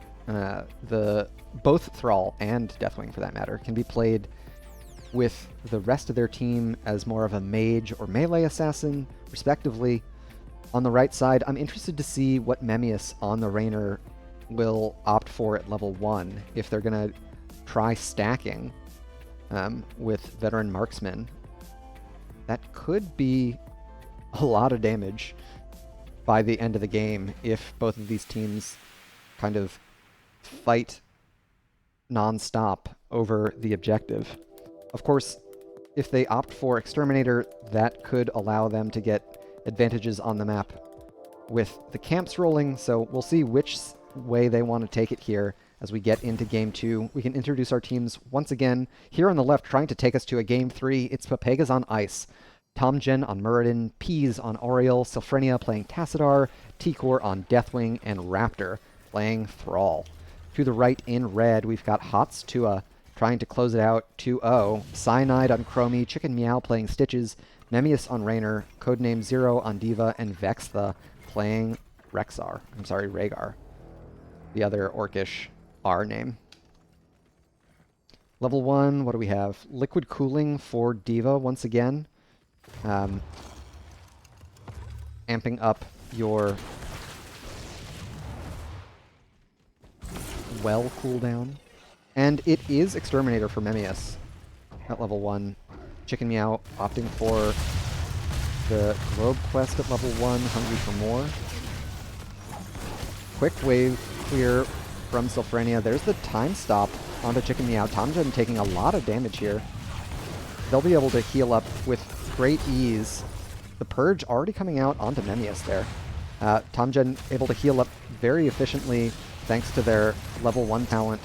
both Thrall and Deathwing, for that matter, can be played with the rest of their team as more of a mage or melee assassin, respectively. On the right side, I'm interested to see what Memmius on the Rainer will opt for at level 1, if they're going to try stacking with Veteran Marksman. That could be a lot of damage by the end of the game if both of these teams kind of fight non-stop over the objective. Of course, if they opt for Exterminator, that could allow them to get advantages on the map with the camps rolling, so we'll see which way they want to take it here as we get into Game 2. We can introduce our teams once again. Here on the left, trying to take us to a Game 3, it's Pepegas on ice. Tomgen on Muradin, Peas on Oriole, Sylphrenia playing Tassadar, T-Core on Deathwing, and Raptor playing Thrall. To the right in red, we've got HoTS Tuah trying to close it out 2-0. Cyanide on Chromie, Chicken Meow playing Stitches, Memmius on Rainer, Codename Zero on D.Va, and Vextha playing Rhaegar. The other orcish R name. Level 1, what do we have? Liquid Cooling for D.Va once again. Amping up your well cooldown. And it is Exterminator for Memmius at level 1. Chicken Meow opting for the Globe Quest at level 1, hungry for more. Quick wave clear from Sylphrenia. There's the time stop onto Chicken Meow. Tomgen taking a lot of damage here. They'll be able to heal up with great ease. The Purge already coming out onto Memmius there. Tomgen able to heal up very efficiently thanks to their level 1 talent.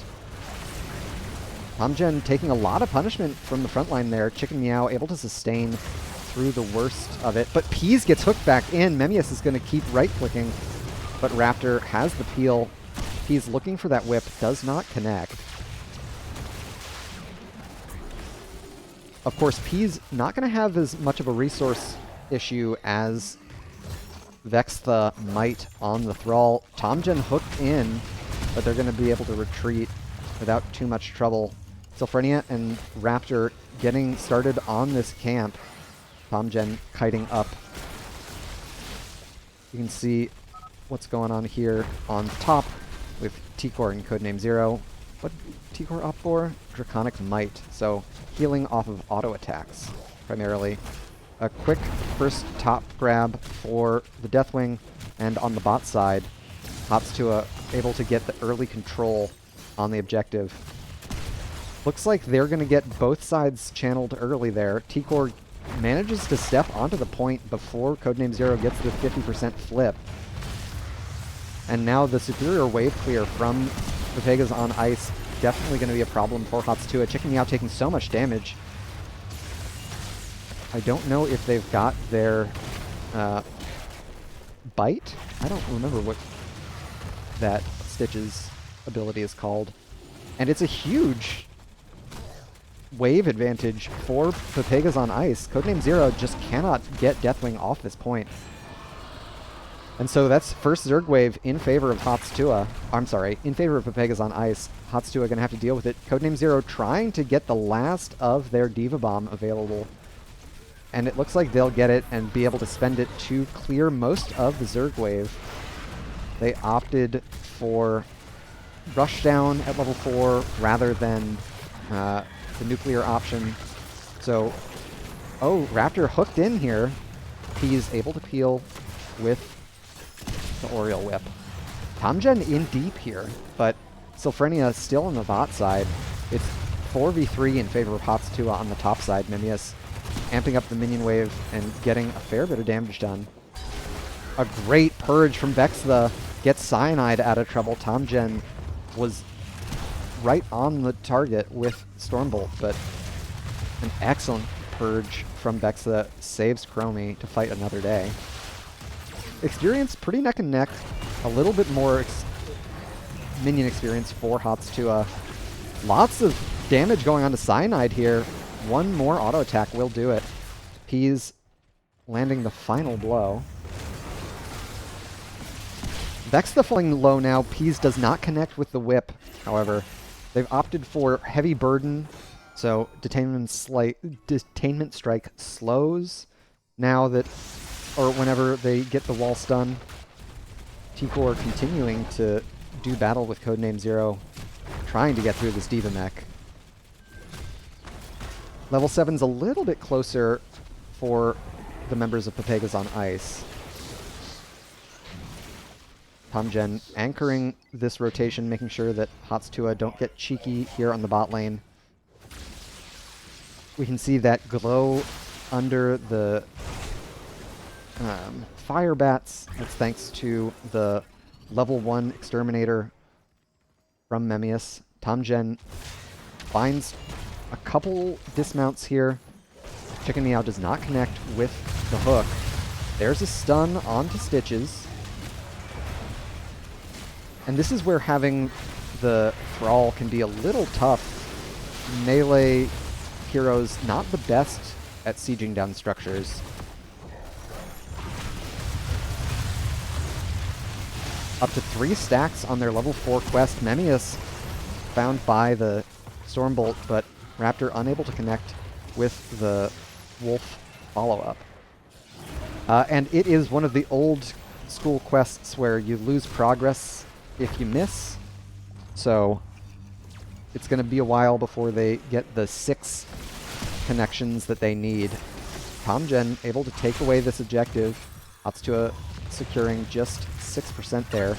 Tomgen taking a lot of punishment from the front line there. Chicken Meow able to sustain through the worst of it. But Peas gets hooked back in. Memmius is going to keep right-clicking. But Raptor has the peel. Peas looking for that whip. Does not connect. Of course, Peas not going to have as much of a resource issue as Vextha might on the Thrall. Tomgen hooked in, but they're going to be able to retreat without too much trouble. Sylphrenia and Raptor getting started on this camp. Tomgen kiting up. You can see what's going on here on top with T-Core and Codename Zero. What T-Core opt for? Draconic Might. So healing off of auto attacks, primarily. A quick first top grab for the Deathwing, and on the bot side, Tuah able to get the early control on the objective. Looks like they're going to get both sides channeled early there. T-Core manages to step onto the point before Codename Zero gets the 50% flip. And now the superior wave clear from Pepegas on ice, definitely going to be a problem for HoTS. Chicken Meow taking so much damage. I don't know if they've got their bite. I don't remember what that Stitch's ability is called. And it's a huge wave advantage for Pepegas on ice. Codename Zero just cannot get Deathwing off this point. And so that's first Zerg wave in favor of HoTS. I'm sorry, in favor of Pepegas on ice. HoTS going to have to deal with it. Codename Zero trying to get the last of their Diva Bomb available. And it looks like they'll get it and be able to spend it to clear most of the Zerg wave. They opted for Rushdown at level 4 rather than the nuclear option. So, oh, Raptor hooked in here. He's able to peel with the Oriole Whip. Tomgen in deep here, but Sylphrenia still on the bot side. It's 4v3 in favor of HoTS on the top side. Memmius amping up the minion wave and getting a fair bit of damage done. A great purge from Vextha gets Cyanide out of trouble. Tomgen was right on the target with Stormbolt, but an excellent purge from Vextha saves Chromie to fight another day. Experience pretty neck and neck. A little bit more minion experience for HoTS. Lots of damage going on to Cyanide here. One more auto attack will do it. Peas landing the final blow. Vextha falling low now. Peas does not connect with the whip, however. They've opted for Heavy Burden, so Detainment Strike slows now that, or whenever they get the wall stun. T-Core continuing to do battle with Codename Zero, trying to get through this Diva mech. Level 7's a little bit closer for the members of Pepegas on ice. Tomgen anchoring this rotation, making sure that HoTS don't get cheeky here on the bot lane. We can see that glow under the fire bats. That's thanks to the level 1 Exterminator from Memmius. Tomgen finds a couple dismounts here. Chicken Meow does not connect with the hook. There's a stun onto Stitches. And this is where having the Thrall can be a little tough. Melee heroes not the best at sieging down structures. Up to 3 stacks on their level 4 quest. Memmius found by the Stormbolt, but Raptor unable to connect with the Wolf follow-up. And it is one of the old school quests where you lose progress if you miss. So it's going to be a while before they get the 6 connections that they need. TomGen able to take away this objective. HoTS securing just 6% there.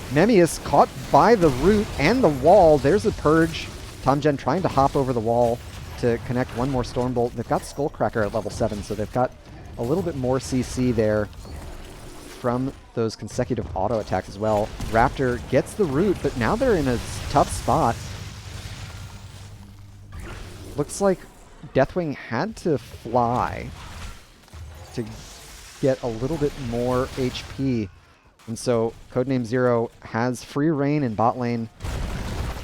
Memius caught by the root and the wall. There's a purge. TomGen trying to hop over the wall to connect one more Stormbolt. They've got Skullcracker at level 7, so they've got a little bit more CC there from those consecutive auto attacks as well. Raptor gets the root, but now they're in a tough spot. Looks like Deathwing had to fly to get a little bit more HP. And so Codename Zero has free reign in bot lane.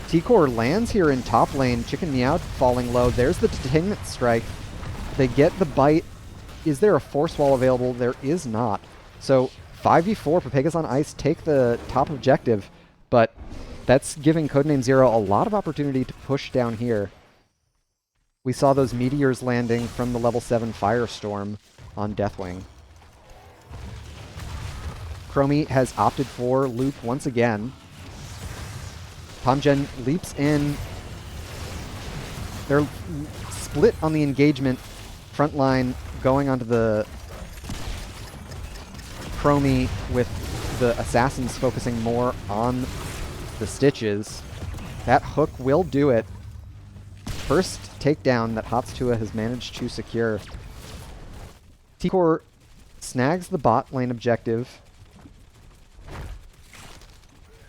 T-Core lands here in top lane. Chicken Meow falling low. There's the Detainment Strike. They get the bite. Is there a Force Wall available? There is not. So 5v4, Pepegas on Ice take the top objective, but that's giving Codename Zero a lot of opportunity to push down here. We saw those meteors landing from the level 7 Firestorm on Deathwing. Chromie has opted for Loop once again. TomGen leaps in. They're split on the engagement. Front line going onto the Chromie with the assassins focusing more on the Stitches. That hook will do it. First takedown that Tuah has managed to secure. T-Core snags the bot lane objective,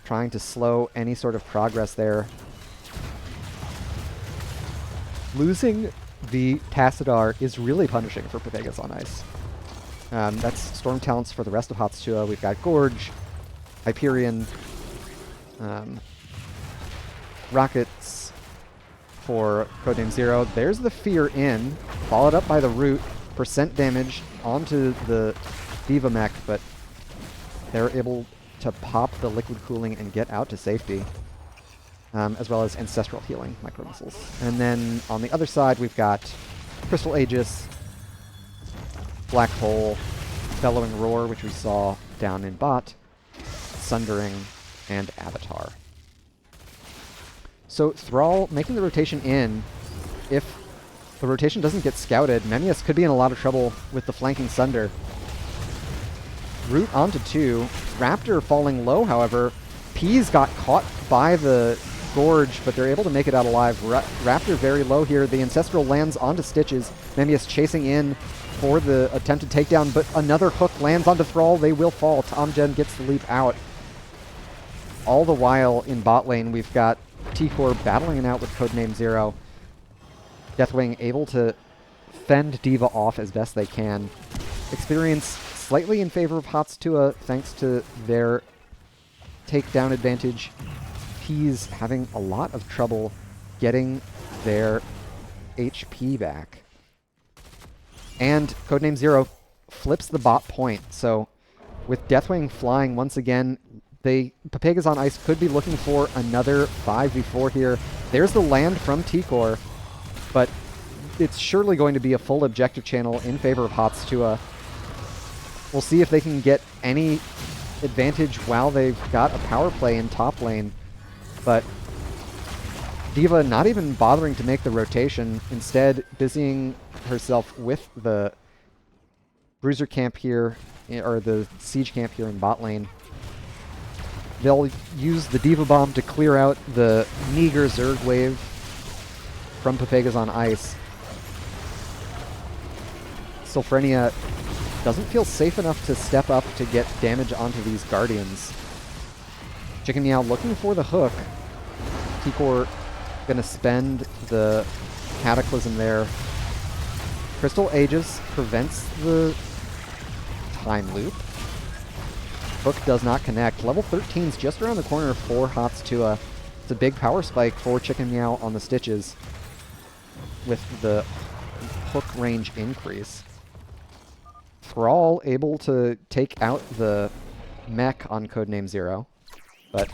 trying to slow any sort of progress there. Losing the Tassadar is really punishing for Pepegas on Ice. That's Storm Talents for the rest of Tuah. We've got Gorge, Hyperion, Rockets for Codename Zero. There's the Fear in, followed up by the Root. Percent damage onto the Diva mech, but they're able to pop the Liquid Cooling and get out to safety, as well as Ancestral Healing micro missiles. And then on the other side, we've got Crystal Aegis, Black Hole, Bellowing Roar, which we saw down in bot, Sundering, and Avatar. So Thrall making the rotation in. If the rotation doesn't get scouted, Memius could be in a lot of trouble with the flanking Sunder. Root onto 2. Raptor falling low, however. Peas got caught by the Gorge, but they're able to make it out alive. Raptor very low here. The Ancestral lands onto Stitches. Memius chasing in for the attempted takedown, but another hook lands onto Thrall. They will fall. TomGen gets the leap out. All the while in bot lane, we've got T-Core battling it out with Codename Zero. Deathwing able to fend Diva off as best they can. Experience slightly in favor of Tuah thanks to their takedown advantage. He's having a lot of trouble getting their HP back. And Codename Zero flips the bot point. So with Deathwing flying once again, Pepegas on Ice could be looking for another 5v4 here. There's the land from T-Core, but it's surely going to be a full objective channel in favor of Tuah. We'll see if they can get any advantage while they've got a power play in top lane. But Diva not even bothering to make the rotation, instead busying herself with the Bruiser camp here, or the Siege camp here in bot lane. They'll use the Diva Bomb to clear out the meager Zerg wave from Pepegas on Ice. Sulfrenia doesn't feel safe enough to step up to get damage onto these Guardians. Chicken Meow looking for the hook. T-Core gonna spend the Cataclysm there. Crystal Aegis prevents the time loop. Hook does not connect. Level 13's just around the corner for Tuah. It's a big power spike for Chicken Meow on the Stitches with the hook range increase. Thrall able to take out the mech on Codename Zero, but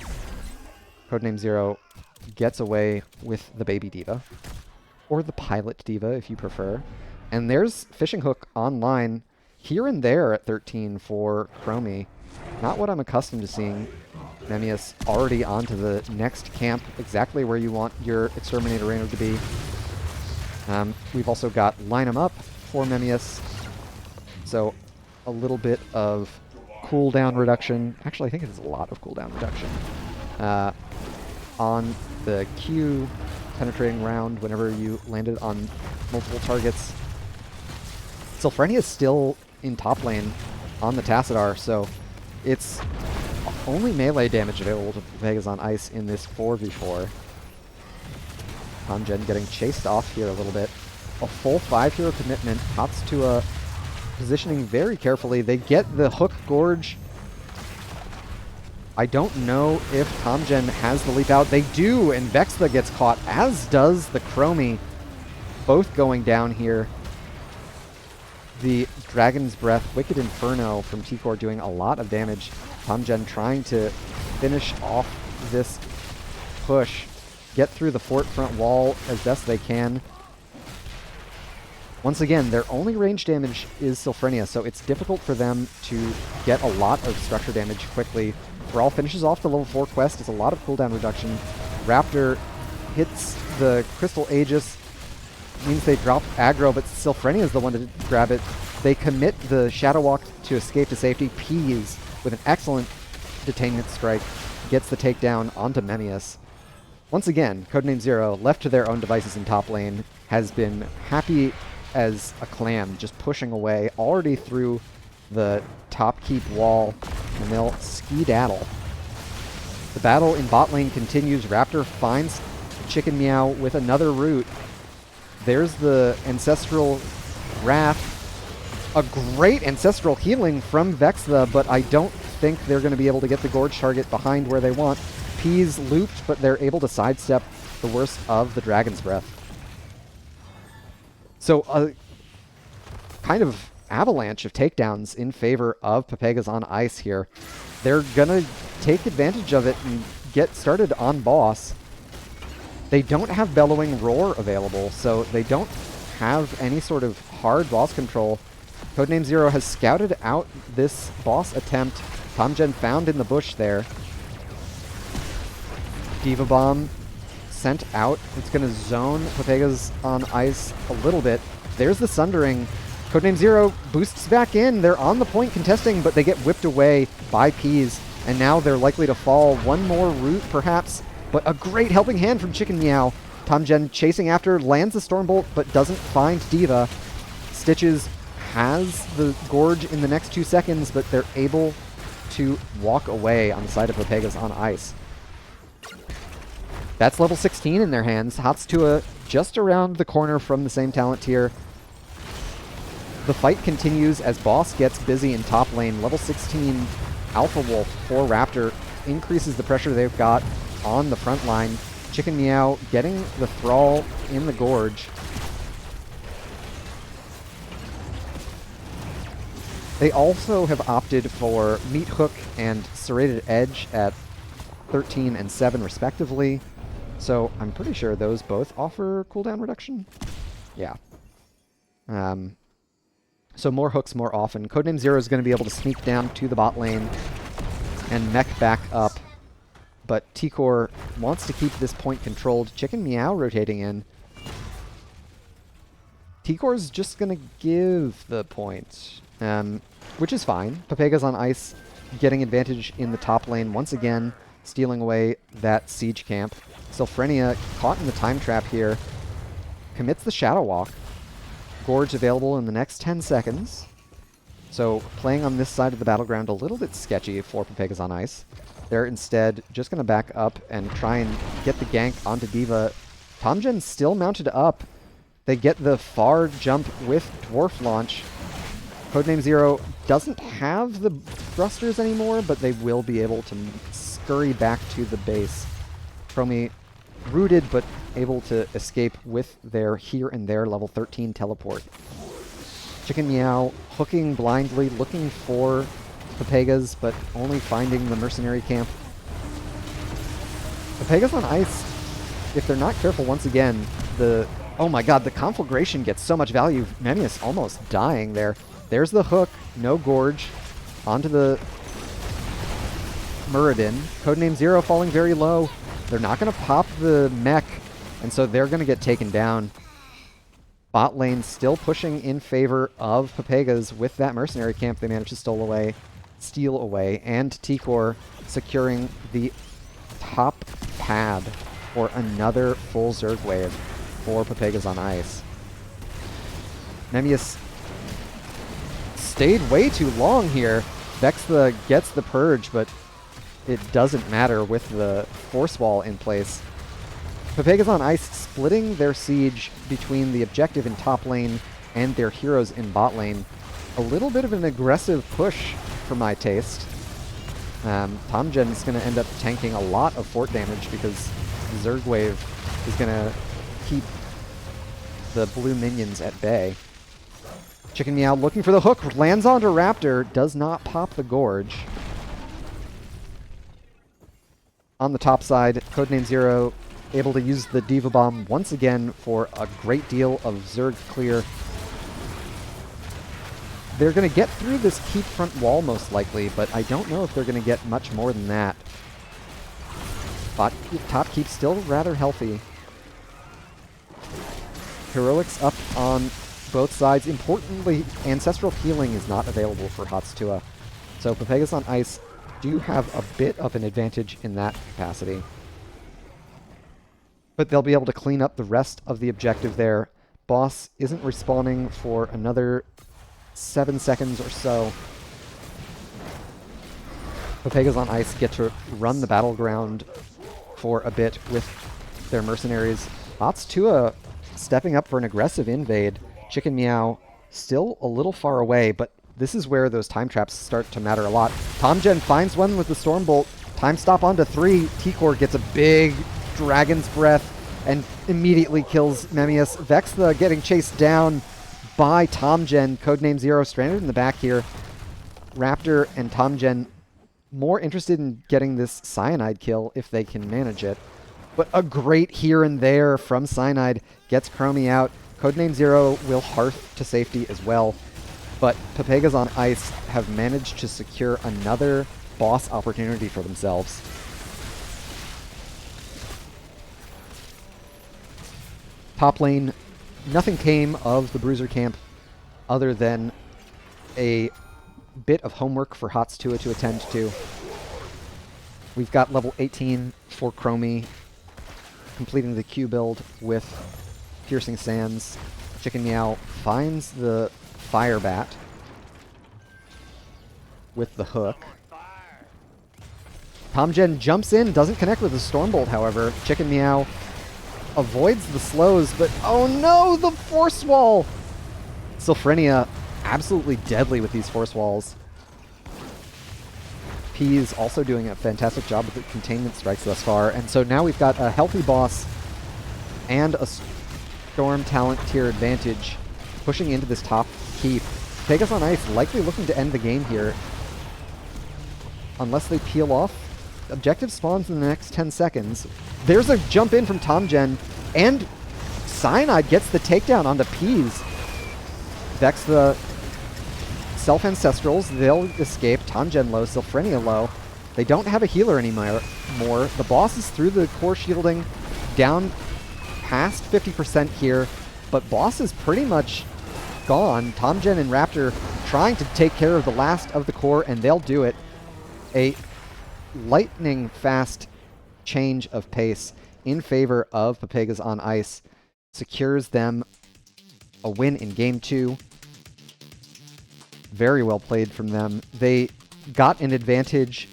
Codename Zero gets away with the baby Diva, or the pilot Diva if you prefer. And there's Fishing Hook online here and there at 13 for Chromie. Not what I'm accustomed to seeing. Memmius already onto the next camp, exactly where you want your Exterminator Rainer to be. We've also got Line 'em Up for Memmius, so a little bit of cooldown reduction. Actually, I think it's a lot of cooldown reduction on the Q penetrating round whenever you landed on multiple targets. Sylphrenia is still in top lane on the Tassadar, so it's only melee damage available to Pepegas on ice in this 4v4. Tamjen getting chased off here a little bit. A full 5-hero commitment. Tuah positioning very carefully. They get the Hook Gorge. I don't know if Tamjen has the leap out. They do, and Vextha gets caught, as does the Chromie. Both going down here. The Dragon's Breath, Wicked Inferno from T-Core doing a lot of damage. Tamjen trying to finish off this push, get through the fort front wall as best they can. Once again, their only range damage is Sylphrenia, so it's difficult for them to get a lot of structure damage quickly. Brawl finishes off the level 4 quest. It's a lot of cooldown reduction. Raptor hits the Crystal Aegis. Means they drop aggro, but Sylphrenia is the one to grab it. They commit the Shadow Walk to escape to safety. Peas, with an excellent detainment strike, gets the takedown onto Memmius. Once again, Codename Zero, left to their own devices in top lane, has been happy as a clam, just pushing away, already through the top keep wall, and they'll skedaddle. The battle in bot lane continues. Raptor finds Chicken Meow with another root. There's the Ancestral Wrath. A great Ancestral healing from Vextha, but I don't think they're going to be able to get the Gorge target behind where they want. Peas looped, but they're able to sidestep the worst of the Dragon's Breath. So a kind of avalanche of takedowns in favor of Pepegas on ice here. They're going to take advantage of it and get started on boss. They don't have Bellowing Roar available, so they don't have any sort of hard boss control. Codename Zero has scouted out this boss attempt. Tamjen found in the bush there. Diva Bomb sent out. It's going to zone Pepegas on ice a little bit. There's the Sundering. Codename Zero boosts back in. They're on the point contesting, but they get whipped away by Peas, and now they're likely to fall. One more root, perhaps, but a great helping hand from Chicken Meow. Tamjen chasing after, lands the Stormbolt, but doesn't find Diva. Stitches has the Gorge in the next 2 seconds, but they're able to walk away on the side of Pepegas on ice. That's level 16 in their hands. Tuah just around the corner from the same talent tier. The fight continues as Boss gets busy in top lane. Level 16 Alpha Wolf for Raptor increases the pressure they've got on the front line. Chicken Meow getting the Thrall in the Gorge. They also have opted for Meat Hook and Serrated Edge at 13 and 7 respectively. So I'm pretty sure those both offer cooldown reduction. Yeah. So more hooks more often. Codename Zero is going to be able to sneak down to the bot lane and mech back up. But T-Core wants to keep this point controlled. Chicken Meow rotating in. T-Core's just going to give the point, which is fine. Pepegas on ice getting advantage in the top lane once again, stealing away that siege camp. Sylphrenia caught in the time trap here. Commits the Shadow Walk. Gorge available in the next 10 seconds. So playing on this side of the battleground a little bit sketchy for Pepegas on ice. They're instead just going to back up and try and get the gank onto Diva. Tamjen's still mounted up. They get the far jump with Dwarf Launch. Codename Zero doesn't have the thrusters anymore, but they will be able to scurry back to the base. Chromie rooted, but able to escape with their here and there level 13 teleport. Chicken Meow hooking blindly, looking for Pepegas, but only finding the mercenary camp. Pepegas on ice, if they're not careful once again, oh my god, the conflagration gets so much value. Memmius almost dying there. There's the hook, no Gorge, onto the Muradin. Codename Zero falling very low. They're not going to pop the mech, and so they're going to get taken down. Bot lane still pushing in favor of Pepegas with that mercenary camp they managed to steal away, and T-Core securing the top pad for another full Zerg wave for Pepegas on ice. Nemesis stayed way too long here. Vextha gets the purge, but it doesn't matter with the force wall in place. Pepegas on ice splitting their siege between the objective in top lane and their heroes in bot lane. A little bit of an aggressive push for my taste. Tomgen is going to end up tanking a lot of fort damage because Zerg Wave is going to keep the blue minions at bay. Chicken Meow looking for the hook, lands onto Raptor, does not pop the Gorge. On the top side, Codename Zero able to use the Diva Bomb once again for a great deal of Zerg clear. They're going to get through this keep front wall most likely, but I don't know if they're going to get much more than that. Top keep still rather healthy. Heroics up on both sides. Importantly, Ancestral Healing is not available for Tuah. So Pepegas on ice do have a bit of an advantage in that capacity. But they'll be able to clean up the rest of the objective there. Boss isn't respawning for another 7 seconds or so. Pepegas on ice get to run the battleground for a bit with their mercenaries. Tuah stepping up for an aggressive invade. Chicken Meow still a little far away, but this is where those time traps start to matter a lot. Tomgen finds one with the Stormbolt. Time stop onto 3. T-Core gets a big Dragon's Breath and immediately kills Nemesis. Vextha getting chased down by Tomgen. Codename Zero stranded in the back here. Raptor and Tomgen more interested in getting this Cyanide kill if they can manage it. But a great here and there from Cyanide gets Chromie out. Codename Zero will hearth to safety as well. But Pepegas on ice have managed to secure another boss opportunity for themselves. Top lane, nothing came of the Bruiser camp other than a bit of homework for Tuah to attend to. We've got level 18 for Chromie, completing the Q build with Piercing Sands. Chicken Meow finds the Fire Bat with the hook. Tomgen jumps in, doesn't connect with the Stormbolt, however. Chicken Meow avoids the slows, but oh no, the Force Wall! Sylphrenia absolutely deadly with these Force Walls. P is also doing a fantastic job with the containment strikes thus far, and so now we've got a healthy boss and a Storm Talent tier advantage pushing into this top keep. Pepegas on ice likely looking to end the game here. Unless they peel off. Objective spawns in the next 10 seconds. There's a jump in from Tomgen, and Cyanide gets the takedown onto Peas. Vex the Self-Ancestrals, they'll escape. Tomgen low, Sylphrenia low. They don't have a healer anymore. The boss is through the core shielding, down past 50% here, but boss is pretty much gone. Tomgen and Raptor trying to take care of the last of the core, and they'll do it. A lightning fast change of pace in favor of Pepegas on ice secures them a win in game 2. Very well played from them. They got an advantage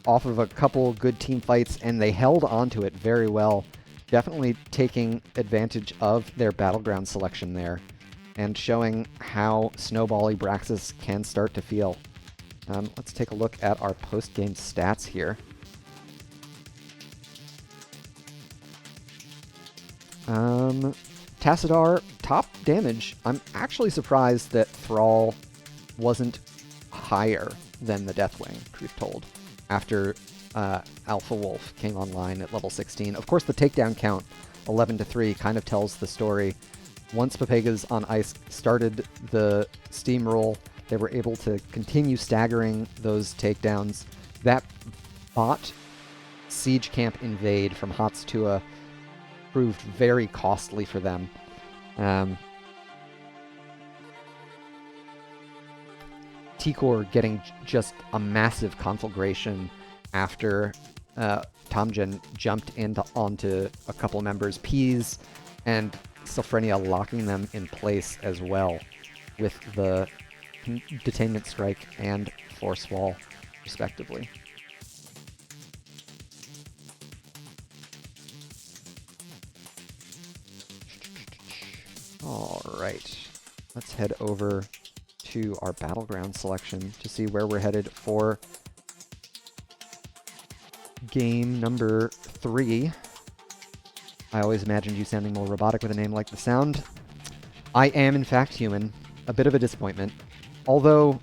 off of a couple good team fights, and they held onto it very well. Definitely taking advantage of their battleground selection there and showing how snowbally Braxis can start to feel. Let's take a look at our post-game stats here. Tassadar, top damage. I'm actually surprised that Thrall wasn't higher than the Deathwing, truth told, after Alpha Wolf came online at level 16. Of course, the takedown count, 11-3, kind of tells the story. Once Pepegas on ice started the steamroll, they were able to continue staggering those takedowns. That bot siege camp invade from Tuah proved very costly for them. T-Core getting just a massive conflagration after Tamjin jumped onto a couple members, Peas and Sylphrenia locking them in place as well with the Detainment Strike and Force Wall, respectively. Alright, let's head over to our battleground selection to see where we're headed for game number 3. I always imagined you sounding more robotic with a name like the sound. I am, in fact, human. A bit of a disappointment. Although,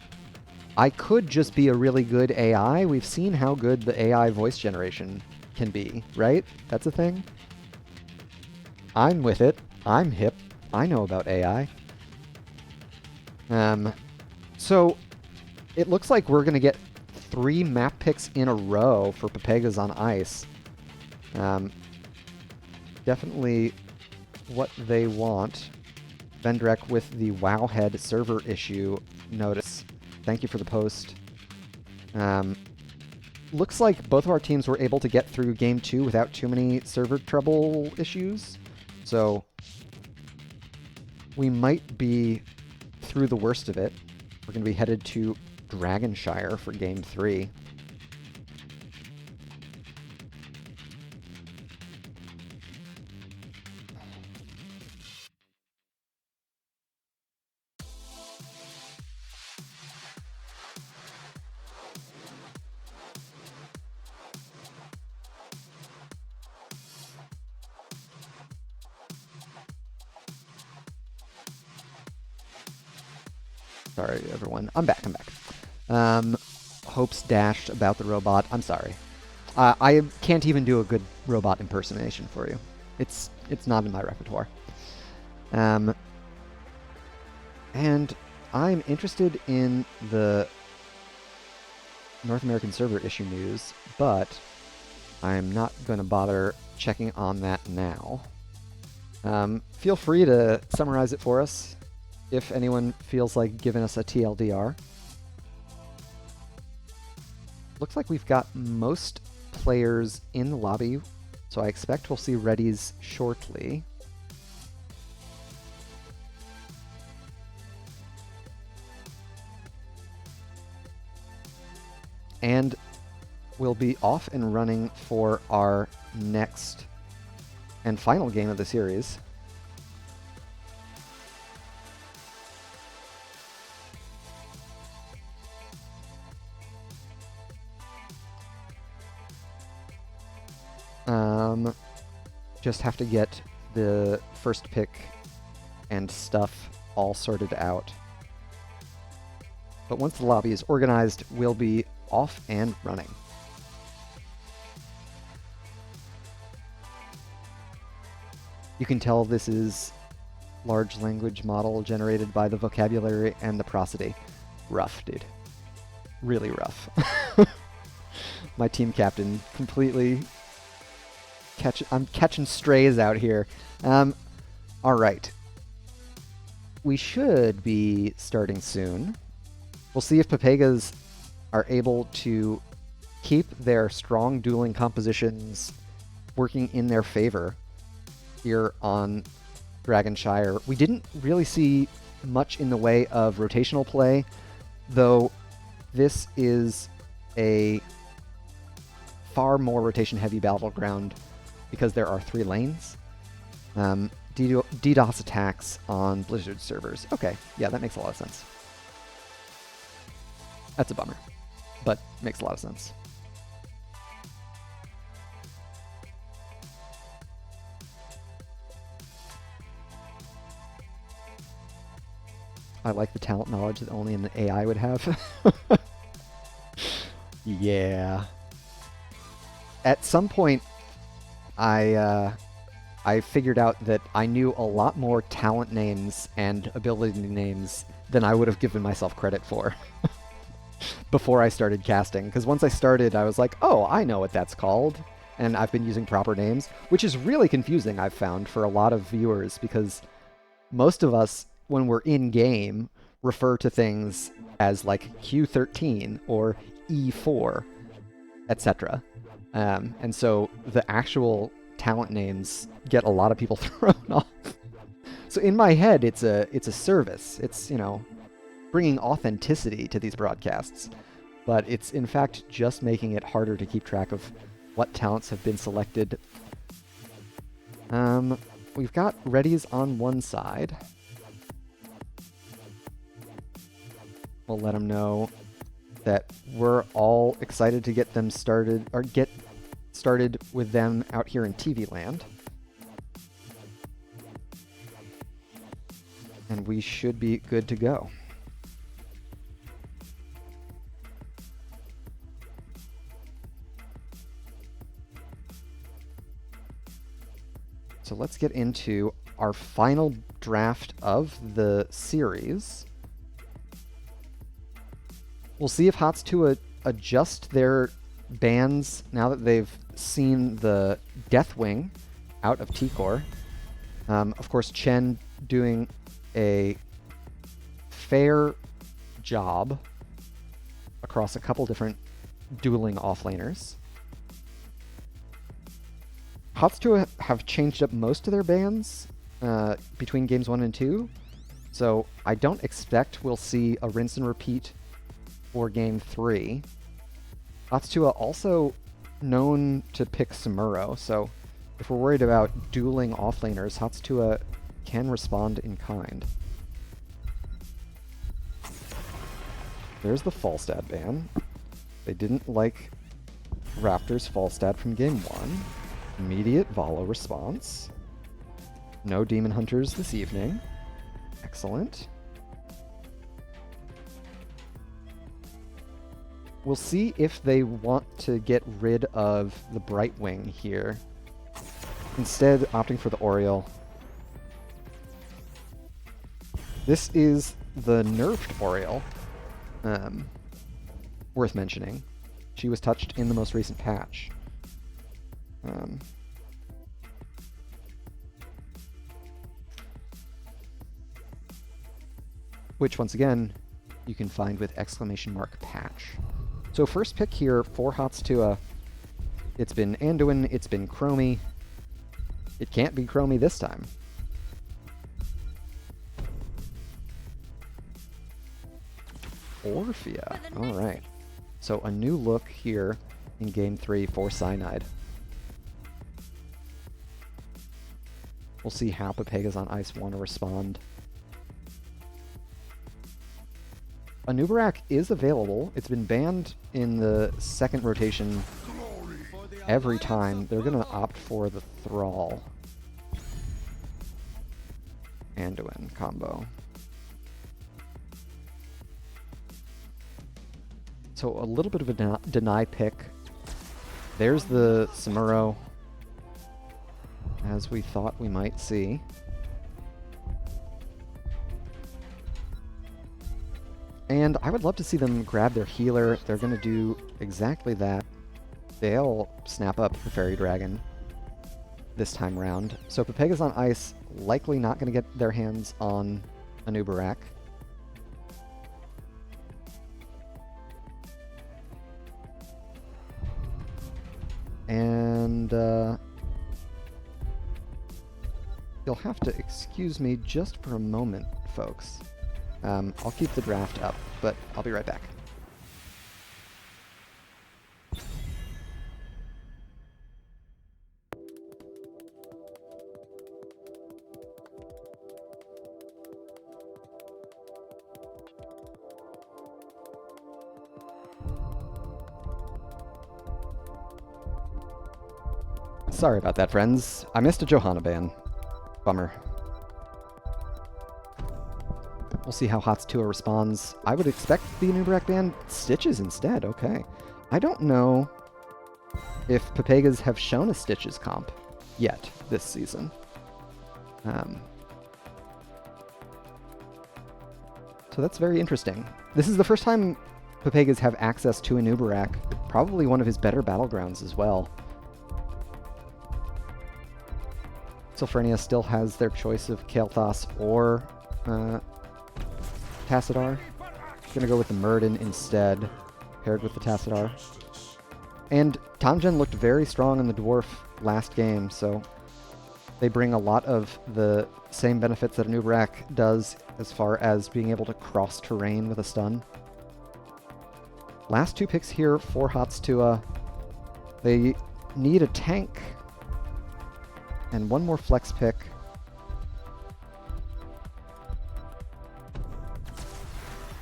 I could just be a really good AI. We've seen how good the AI voice generation can be, right? That's a thing. I'm with it. I'm hip. I know about AI. So, it looks like we're going to get 3 map picks in a row for Pepegas on ice. Definitely what they want. Vendrek with the Wowhead server issue notice. Thank you for the post. Looks like both of our teams were able to get through Game 2 without too many server trouble issues. So we might be through the worst of it. We're going to be headed to Dragonshire for Game 3. Sorry, everyone. I'm back. Hopes dashed about the robot. I'm sorry. I can't even do a good robot impersonation for you. It's not in my repertoire. And I'm interested in the North American server issue news, but I'm not going to bother checking on that now. Feel free to summarize it for us if anyone feels like giving us a TLDR. Looks like we've got most players in the lobby, so I expect we'll see readies shortly. And we'll be off and running for our next and final game of the series. Just have to get the first pick and stuff all sorted out. But once the lobby is organized, we'll be off and running. You can tell this is large language model generated by the vocabulary and the prosody. Rough, dude. Really rough. My team captain completely... I'm catching strays out here. All right. We should be starting soon. We'll see if Pepegas are able to keep their strong dueling compositions working in their favor here on Dragonshire. We didn't really see much in the way of rotational play, though this is a far more rotation-heavy battleground because there are 3 lanes. DDoS attacks on Blizzard servers. Okay, yeah, that makes a lot of sense. That's a bummer, but makes a lot of sense. I like the talent knowledge that only an AI would have. Yeah. At some point, I figured out that I knew a lot more talent names and ability names than I would have given myself credit for. before I started casting. Because once I started, I was like, oh, I know what that's called. And I've been using proper names, which is really confusing, I've found, for a lot of viewers, because most of us, when we're in-game, refer to things as like Q13 or E4, etc. And so the actual talent names get a lot of people thrown off. So in my head, it's a service. It's, you know, bringing authenticity to these broadcasts. But it's, in fact, just making it harder to keep track of what talents have been selected. We've got readies on one side. We'll let them know that we're all excited to get them started, or get started with them out here in TV land. And we should be good to go. So let's get into our final draft of the series. We'll see if HoTS adjust their bans now that they've seen the Deathwing out of T-Core. Of course, Chen doing a fair job across a couple different dueling offlaners. HoTS have changed up most of their bans between games 1 and 2, so I don't expect we'll see a rinse and repeat for game 3. HoTS also known to pick Samuro, so if we're worried about dueling offlaners, HoTS can respond in kind. There's the Falstad ban. They didn't like Raptor's Falstad from game 1. Immediate Valo response. No Demon Hunters this evening. Excellent. We'll see if they want to get rid of the Brightwing here. Instead, opting for the Oriole. This is the nerfed Oriole. Worth mentioning. She was touched in the most recent patch. Which, once again, you can find with !patch. So first pick here for HoTS. It's been Anduin, it's been Chromie. It can't be Chromie this time. Orphea. Alright. So a new look here in game 3 for Cyanide. We'll see how Pepegas on Ice want to respond. Anubarak is available. It's been banned in the second rotation every time. They're going to opt for the Thrall Anduin combo. So a little bit of a deny pick. There's the Samuro, as we thought we might see. And I would love to see them grab their healer. They're going to do exactly that. They'll snap up the Fairy Dragon this time round. So Pepegas on Ice likely not going to get their hands on Anubarak. And you'll have to excuse me just for a moment, folks. I'll keep the draft up, but I'll be right back. Sorry about that, friends. I missed a Johanna ban. Bummer. We'll see how HoTS responds. I would expect the Anubarak ban Stitches instead. Okay. I don't know if Pepegas have shown a Stitches comp yet this season. So that's very interesting. This is the first time Pepegas have access to a Nubarak, probably one of his better battlegrounds as well. Sylphrenia still has their choice of Kael'thas or Tassadar. Gonna go with the Murden instead, paired with the Tassadar. And Tamjen looked very strong in the Dwarf last game, so they bring a lot of the same benefits that a Nubarak does as far as being able to cross terrain with a stun. Last two picks here for Tuah. They need a tank and one more flex pick.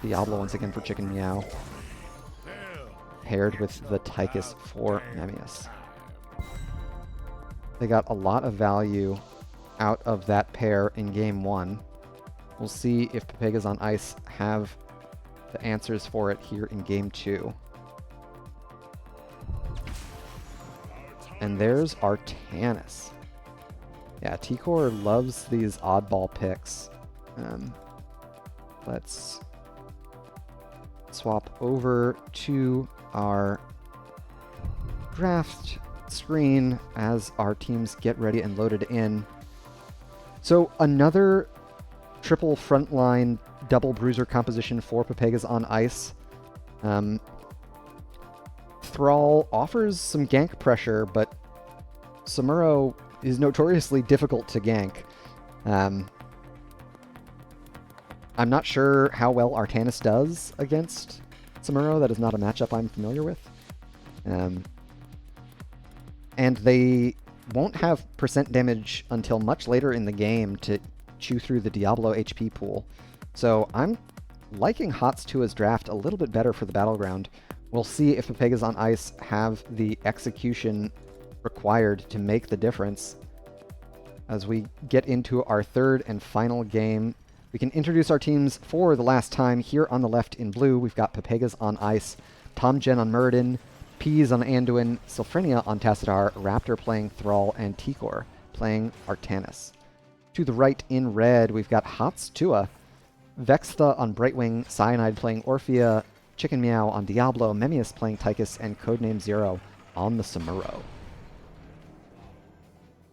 Diablo once again for Chicken Meow, paired with the Tychus for Memmius. They got a lot of value out of that pair in game one. We'll see if Pepegas on Ice have the answers for it here in game two. And there's Artanis. Yeah, T-Core loves these oddball picks. Let's swap over to our draft screen as our teams get ready and loaded in. So another triple frontline double bruiser composition for Pepegas on Ice. Thrall offers some gank pressure, but Samuro is notoriously difficult to gank. I'm not sure how well Artanis does against Samuro. That is not a matchup I'm familiar with. And they won't have percent damage until much later in the game to chew through the Diablo HP pool. So I'm liking Tuah's draft a little bit better for the Battleground. We'll see if Pepegas on Ice have the execution required to make the difference. As we get into our third and final game, we can introduce our teams for the last time. Here on the left in blue, we've got Pepegas on Ice, Tamjen on Murden, Peas on Anduin, Sylphrenia on Tassadar, Raptor playing Thrall, and T-Core playing Artanis. To the right in red, we've got Tuah, Vextha on Brightwing, Cyanide playing Orphea, Chicken Meow on Diablo, Memmius playing Tychus, and Codename Zero on the Samuro.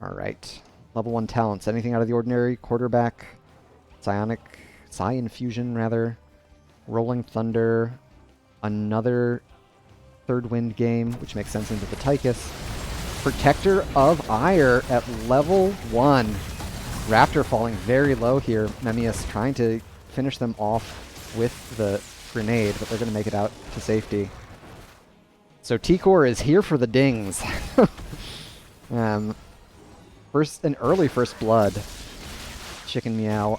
Alright. Level 1 talents. Anything out of the ordinary? Quarterback, Psi Infusion, rather. Rolling Thunder, another Third Wind game, which makes sense into the Tychus. Protector of Ire at level 1. Raptor falling very low here. Memmius trying to finish them off with the grenade, but they're going to make it out to safety. So T-Core is here for the dings. An early first blood. Chicken Meow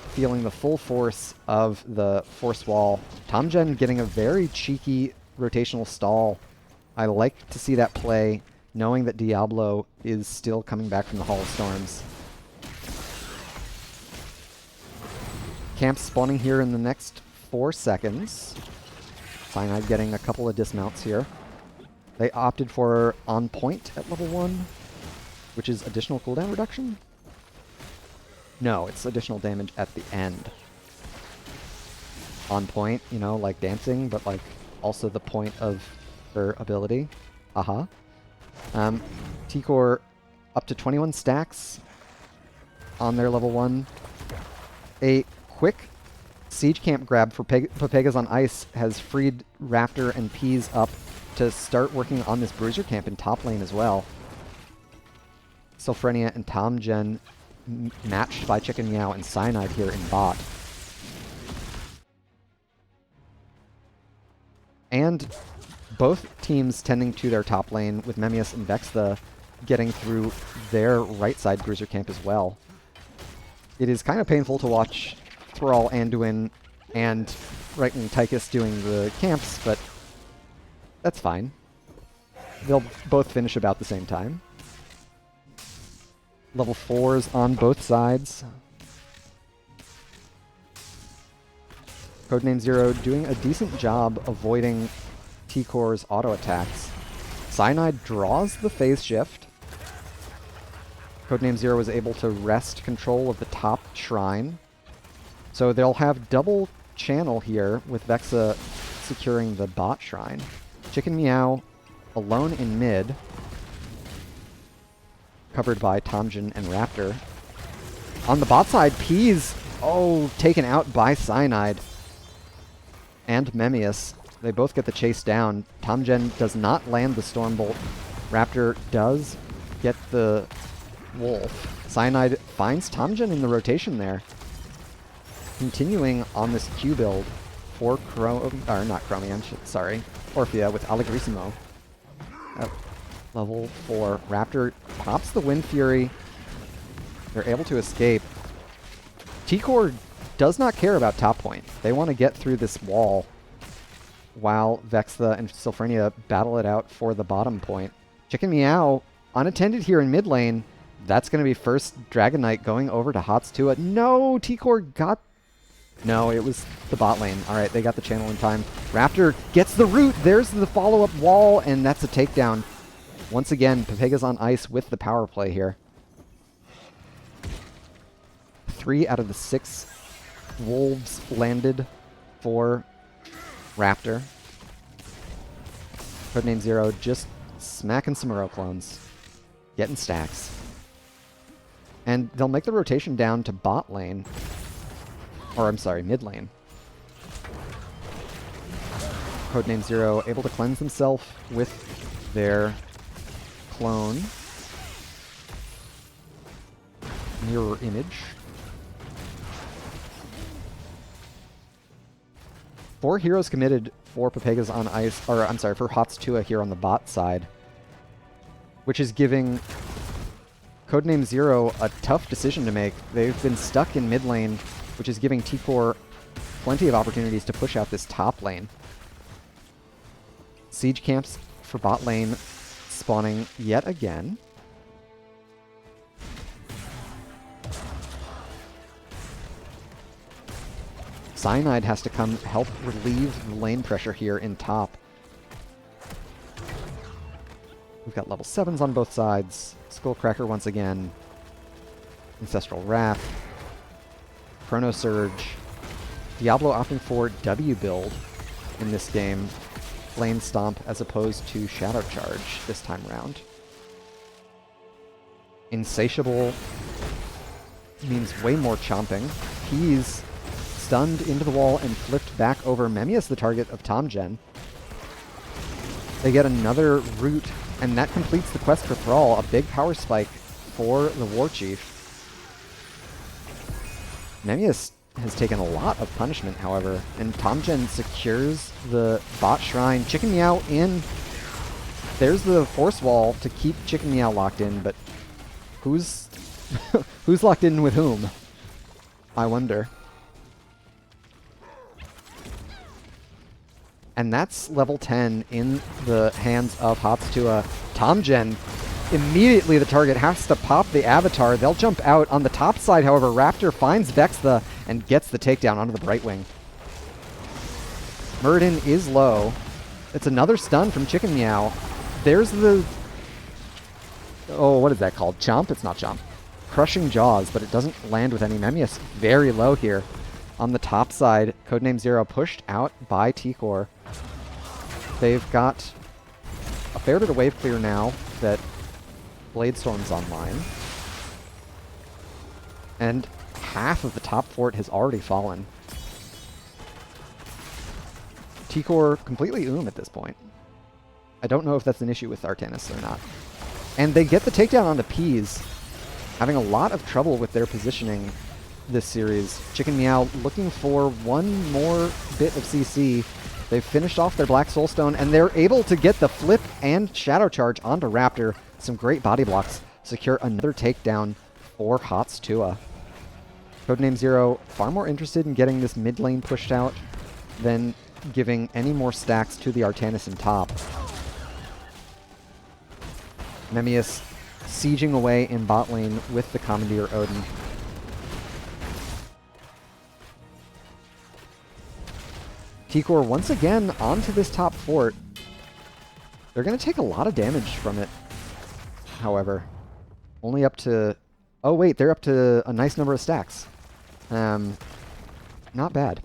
feeling the full force of the force wall. Tamjen getting a very cheeky rotational stall. I like to see that play, knowing that Diablo is still coming back from the Hall of Storms. Camp spawning here in the next 4 seconds. Cyanide getting a couple of dismounts here. They opted for On Point at level 1, which is additional cooldown reduction? No, it's additional damage at the end. On Point, you know, like dancing, but like also the point of her ability. Aha. T-Core up to 21 stacks on their level 1. A quick siege camp grab for Pepegas on Ice has freed Raptor and Peas up to start working on this bruiser camp in top lane as well. Sylphrenia and Tamjen matched by Chicken Meow and Cyanide here in bot. And both teams tending to their top lane, with Memmius and Vextha getting through their right side bruiser camp as well. It is kind of painful to watch Thrall, Anduin, and right-wing Tychus doing the camps, but that's fine. They'll both finish about the same time. Level 4s on both sides. Codename Zero doing a decent job avoiding T-Core's auto attacks. Cyanide draws the phase shift. Codename Zero was able to wrest control of the top shrine. So they'll have double channel here with Vexa securing the bot shrine. Chicken Meow alone in mid, covered by Tomjin and Raptor. On the bot side, Peas, taken out by Cyanide and Memmius. They both get the chase down. Tomjin does not land the Stormbolt. Raptor does get the Wolf. Cyanide finds Tomjin in the rotation there. Continuing on this Q build for Orphea with Allegrissimo. At level 4. Raptor pops the Wind Fury. They're able to escape. T-Core does not care about top point. They want to get through this wall while Vextha and Sylphrenia battle it out for the bottom point. Chicken Meow unattended here in mid lane. That's going to be first Dragon Knight going over to HoTS Tuah. No, T-Core got... No, it was the bot lane. All right, they got the channel in time. Raptor gets the root. There's the follow-up wall, and that's a takedown. Once again, Pepegas on ice with the power play here. 3 out of the 6 wolves landed for Raptor. Codename Zero just smacking some Muro clones. Getting stacks. And they'll make the rotation down to bot lane. Or, I'm sorry, mid lane. Codename Zero able to cleanse themselves with their clone. Mirror image. 4 heroes committed for Pepegas on ice, or I'm sorry, for HoTS Tuah here on the bot side, which is giving Codename Zero a tough decision to make. They've been stuck in mid lane, which is giving T-Core plenty of opportunities to push out this top lane. Siege camps for bot lane spawning yet again. Cyanide has to come help relieve the lane pressure here in top. We've got level 7s on both sides. Skullcracker once again. Ancestral Wrath. Chrono Surge. Diablo opting for W build in this game. Flame Stomp as opposed to Shadow Charge this time around. Insatiable means way more chomping. He's stunned into the wall and flipped back over. Memmius, the target of Tomjin. They get another root, and that completes the quest for Thrall. A big power spike for the War Chief. Memmius has taken a lot of punishment, however, and Tomjin secures the bot shrine. Chicken Meow in. There's the force wall to keep Chicken Meow locked in, but who's who's locked in with whom? I wonder. And that's level 10 in the hands of HoTS Tuah. Tomjin, immediately the target has to pop the avatar. They'll jump out. On the top side, however, Raptor finds Vextha and gets the takedown onto the Brightwing. Muradin is low. It's another stun from Chicken Meow. There's the... Oh, what is that called? Chomp? It's not Chomp. Crushing Jaws, but it doesn't land with any. Memmius very low here. On the top side, Codename Zero pushed out by T-Core. They've got a fair bit of wave clear now that Bladestorm's online. And half of the top fort has already fallen. T-Core completely at this point. I don't know if that's an issue with Artanis or not. And they get the takedown onto Peas, having a lot of trouble with their positioning this series. Chicken Meow looking for one more bit of CC. They've finished off their Black Soulstone, and they're able to get the flip and Shadow Charge onto Raptor. Some great body blocks secure another takedown for HoTS Tuah. Codename Zero far more interested in getting this mid lane pushed out than giving any more stacks to the Artanis in top. Memmius sieging away in bot lane with the Commandeer Odin. T-Core once again onto this top fort. They're going to take a lot of damage from it, however. Only up to... Oh wait, they're up to a nice number of stacks. Not bad.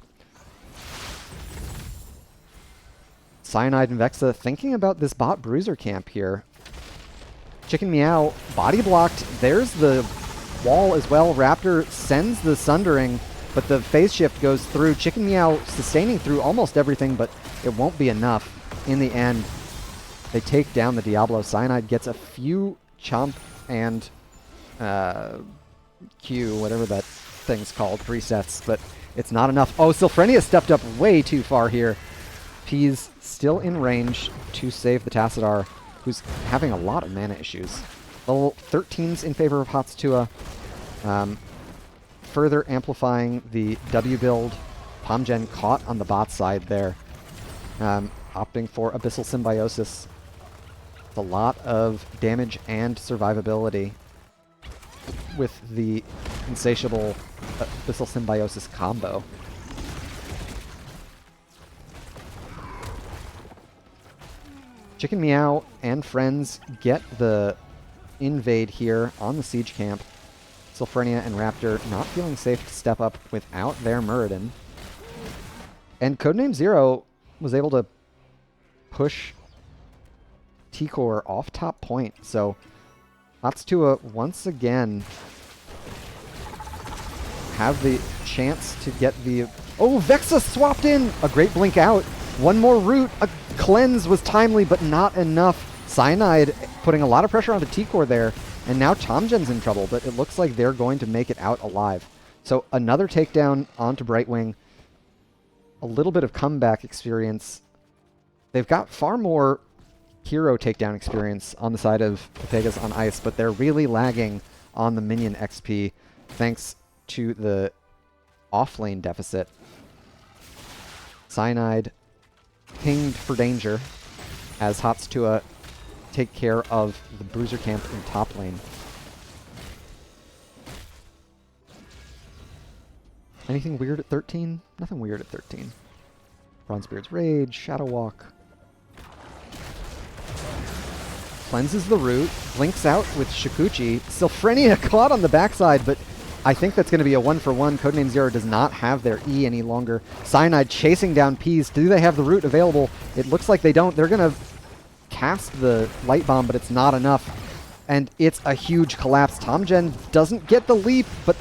Cyanide and Vexa thinking about this bot bruiser camp here. Chicken Meow body blocked. There's the wall as well. Raptor sends the Sundering, but the phase shift goes through. Chicken Meow sustaining through almost everything, but it won't be enough. In the end, they take down the Diablo. Cyanide gets a few Chomp and Q, whatever that thing's called, resets, but it's not enough. Oh, Sylphrenia stepped up way too far here. P's still in range to save the Tassadar, who's having a lot of mana issues. Level 13's in favor of HoTS Tuah. Further amplifying the W build. Pomgen caught on the bot side there. Opting for Abyssal Symbiosis. It's a lot of damage and survivability with the insatiable Abyssal Symbiosis combo. Chicken Meow and friends get the invade here on the siege camp. Sylphrenia and Raptor not feeling safe to step up without their Muradin. And Codename Zero was able to push T-Core off top point. So HoTS Tuah once again have the chance to get the... Oh, Vexa swapped in! A great blink out. One more root. A cleanse was timely, but not enough. Cyanide putting a lot of pressure onto T-Core there. And now Tomgen's in trouble, but it looks like they're going to make it out alive. So another takedown onto Brightwing. A little bit of comeback experience. They've got far more hero takedown experience on the side of Pepegas on ice, but they're really lagging on the minion XP thanks to the offlane deficit. Cyanide pinged for danger as HoTS Tuah take care of the bruiser camp in top lane. Anything weird at 13? Nothing weird at 13. Bronzebeard's Rage, Shadow Walk. Cleanses the root, blinks out with Shikuchi. Sylphrenia caught on the backside, but I think that's going to be a 1-for-1. Codename Zero does not have their E any longer. Cyanide chasing down Peas. Do they have the root available? It looks like they don't. They're going to cast the Light Bomb, but it's not enough. And it's a huge collapse. Tomgen doesn't get the leap, but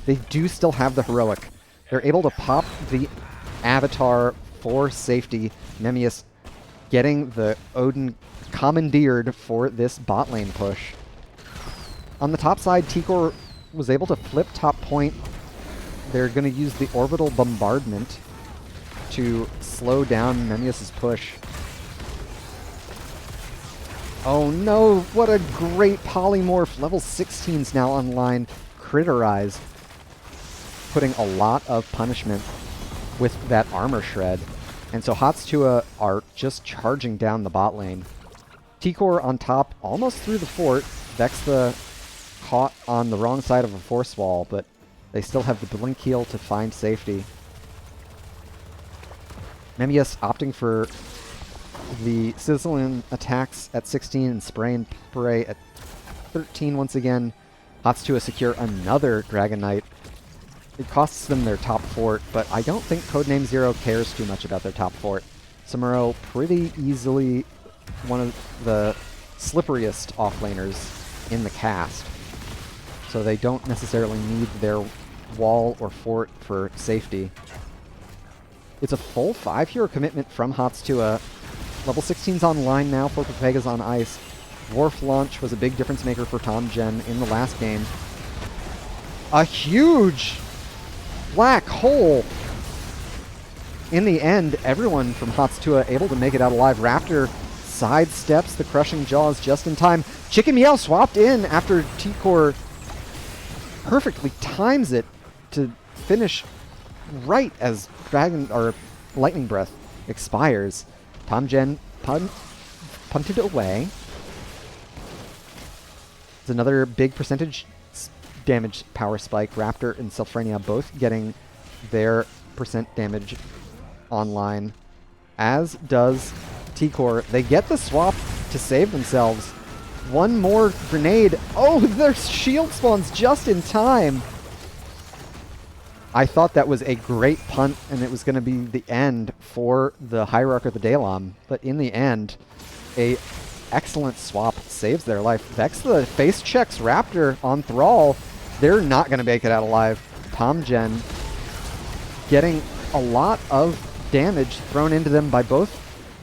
they do still have the Heroic. They're able to pop the Avatar for safety. Nemesis getting the Odin commandeered for this bot lane push. On the top side, T-Core was able to flip top point. They're going to use the Orbital Bombardment to slow down Nemesis' push. Oh no, what a great polymorph. Level 16's now online. Critterize. Putting a lot of punishment with that armor shred. And so HoTS Tuah are just charging down the bot lane. T-Core on top, almost through the fort. Vexa caught on the wrong side of a force wall, but they still have the blink heal to find safety. Nemesis opting for the sizzling attacks at 16 and spray and pray at 13 once again. HoTS Tuah secure another Dragon Knight. It costs them their top fort, but I don't think Codename Zero cares too much about their top fort. Samuro pretty easily one of the slipperiest offlaners in the cast, so they don't necessarily need their wall or fort for safety. It's a full 5-hero commitment from HoTS Tuah. Level 16's online now for Pepegas on ice. Dwarf launch was a big difference maker for Tomgen in the last game. A huge black hole! In the end, everyone from HoTS Tuah able to make it out alive. Raptor sidesteps the crushing jaws just in time. Chicken Meow swapped in after T-Core perfectly times it to finish right as Lightning Breath expires. Tomgen punted away. It's another big percentage damage power spike. Raptor and Sylphrenia both getting their percent damage online, as does T-Core. They get the swap to save themselves. One more grenade. Oh, their shield spawns just in time. I thought that was a great punt, and it was going to be the end for the Hierarch of the Daylom. But in the end, a excellent swap saves their life. Vexa face checks Raptor on Thrall. They're not going to make it out alive. Tomgen getting a lot of damage thrown into them by both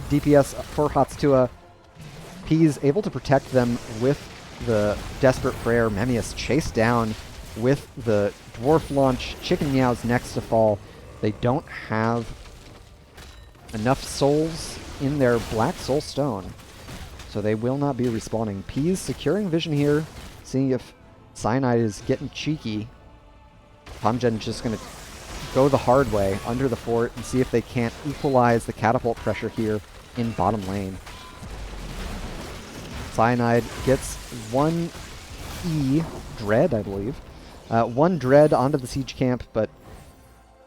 DPS for HoTS. He's able to protect them with the Desperate Prayer. Memmius chased down with the Dwarf launch. Chicken Meow's next to fall. They don't have enough souls in their Black Soul Stone, so they will not be respawning. Peas securing vision here, seeing if Cyanide is getting cheeky. Tomgen just going to go the hard way under the fort and see if they can't equalize the catapult pressure here in bottom lane. Cyanide gets one Dread, I believe. One Dread onto the siege camp, but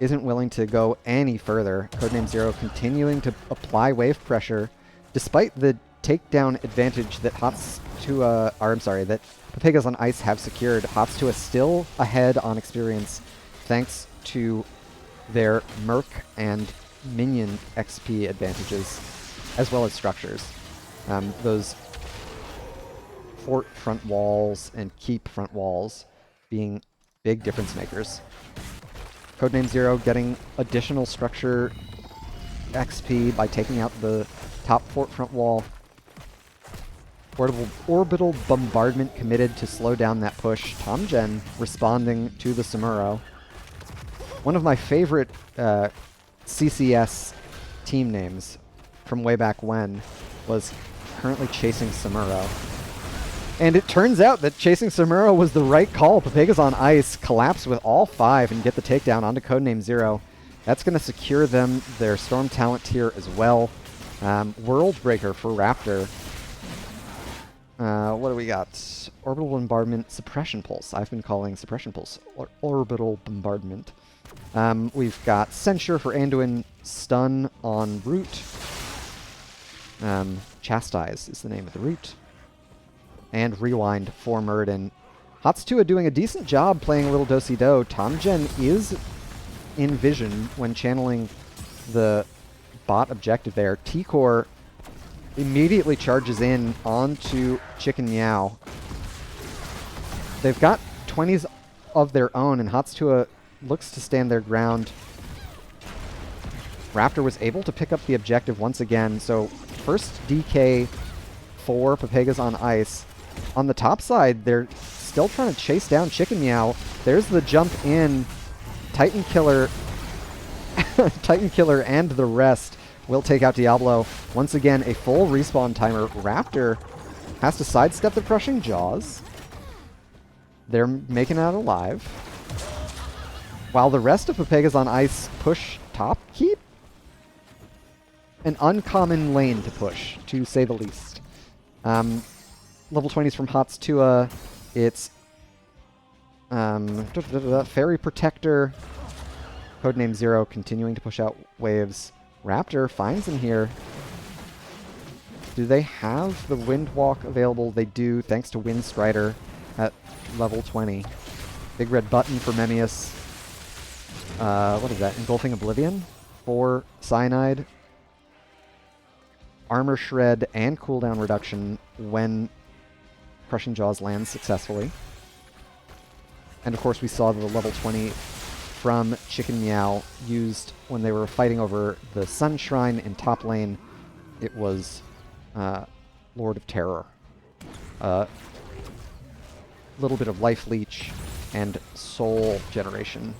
isn't willing to go any further. Codename Zero continuing to apply wave pressure, despite the takedown advantage that that Pepegas on Ice have secured. HoTS still ahead on experience, thanks to their Merc and Minion XP advantages, as well as structures. Those fort front walls and keep front walls being big difference makers. Codename Zero getting additional structure XP by taking out the top fort front wall. Orbital bombardment committed to slow down that push. Tomgen responding to the Samuro. One of my favorite CCS team names from way back when was currently chasing Samuro. And it turns out that chasing Samuro was the right call. Pepegas on Ice collapse with all 5 and get the takedown onto Codename Zero. That's going to secure them their Storm talent tier as well. World Breaker for Raptor. What do we got? Orbital Bombardment, Suppression Pulse. I've been calling Suppression Pulse Orbital Bombardment. We've got Censure for Anduin, Stun on Root. Chastise is the name of the root. And Rewind for Muradin. HoTS doing a decent job playing a little do-si-do. Tomgen is in vision when channeling the bot objective there. T-Core immediately charges in onto Chicken Meow. They've got 20s of their own, and HoTS looks to stand their ground. Raptor was able to pick up the objective once again, so first DK for Pepegas on Ice. On the top side, they're still trying to chase down Chicken Meow. There's the jump in. Titan Killer and the rest will take out Diablo. Once again, a full respawn timer. Raptor has to sidestep the crushing jaws. They're making it out alive. While the rest of Pepegas on Ice push top keep. An uncommon lane to push, to say the least. Level 20s from HoTS. It's Fairy Protector. Codename Zero continuing to push out waves. Raptor finds him here. Do they have the Windwalk available? They do, thanks to Windstrider at level 20. Big red button for Memmius. What is that? Engulfing Oblivion for Cyanide. Armor Shred and cooldown reduction when Crushing Jaws lands successfully. And of course we saw the level 20 from Chicken Meow used when they were fighting over the Sun Shrine in top lane. It was Lord of Terror. Little bit of life leech and soul generation.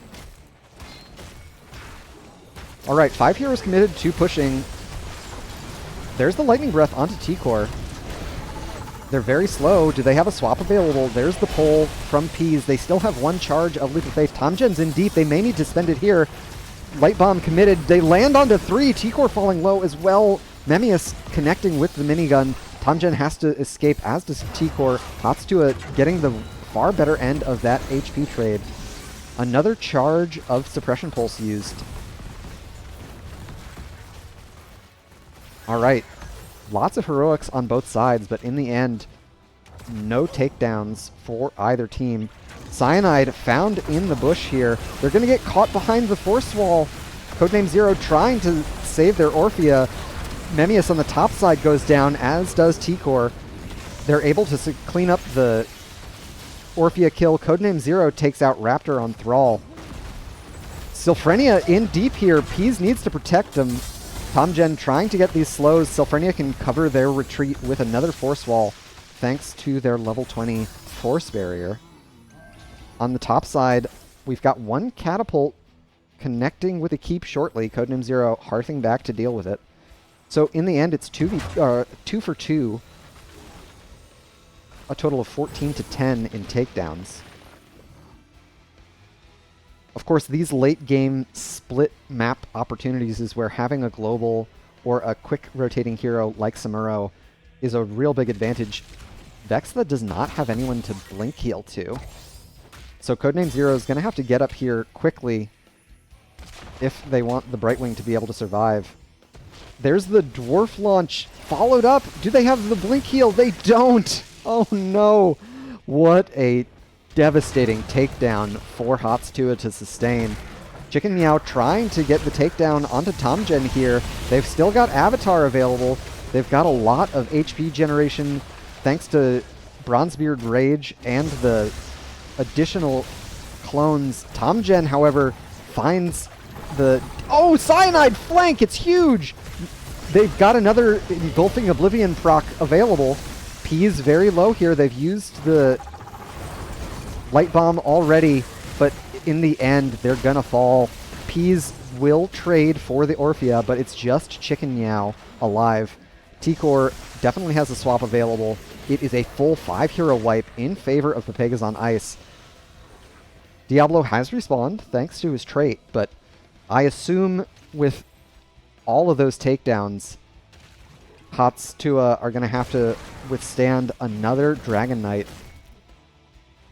Alright, 5 heroes committed to pushing. There's the Lightning Breath onto T-Core. They're very slow. Do they have a swap available? There's the pull from Peas. They still have one charge of Leap of Faith. Tomgen's in deep. They may need to spend it here. Light Bomb committed. They land onto 3. T-Core falling low as well. Memmius connecting with the minigun. Tomgen has to escape, as does T-Core. HoTS getting the far better end of that HP trade. Another charge of Suppression Pulse used. Alright. Lots of heroics on both sides, but in the end, no takedowns for either team. Cyanide found in the bush here. They're going to get caught behind the force wall. Codename Zero trying to save their Orphea. Memius on the top side goes down, as does T-Core. They're able to clean up the Orphea kill. Codename Zero takes out Raptor on Thrall. Sylphrenia in deep here. Peas needs to protect them. TomGen trying to get these slows. Sylphrenia can cover their retreat with another force wall thanks to their level 20 force barrier. On the top side, we've got one catapult connecting with a keep shortly. Codename Zero hearthing back to deal with it. So in the end, it's 2 for 2. A total of 14 to 10 in takedowns. Of course, these late game split map opportunities is where having a global or a quick rotating hero like Samuro is a real big advantage. Vexla does not have anyone to blink heal to. So Codename Zero is going to have to get up here quickly if they want the Brightwing to be able to survive. There's the Dwarf launch followed up. Do they have the blink heal? They don't. Oh no. What a devastating takedown for Tuah to sustain. Chicken Meow trying to get the takedown onto TomGen here. They've still got Avatar available. They've got a lot of HP generation thanks to Bronzebeard Rage and the additional clones. TomGen, however, finds the... Oh, Cyanide flank! It's huge! They've got another Engulfing Oblivion proc available. Peas very low here. They've used the Light Bomb already, but in the end, they're gonna fall. Peas will trade for the Orphea, but it's just Chicken Meow alive. T-Core definitely has a swap available. It is a full 5-hero wipe in favor of Pepegas on Ice. Diablo has respawned thanks to his trait, but I assume with all of those takedowns, Tuah are going to have to withstand another Dragon Knight.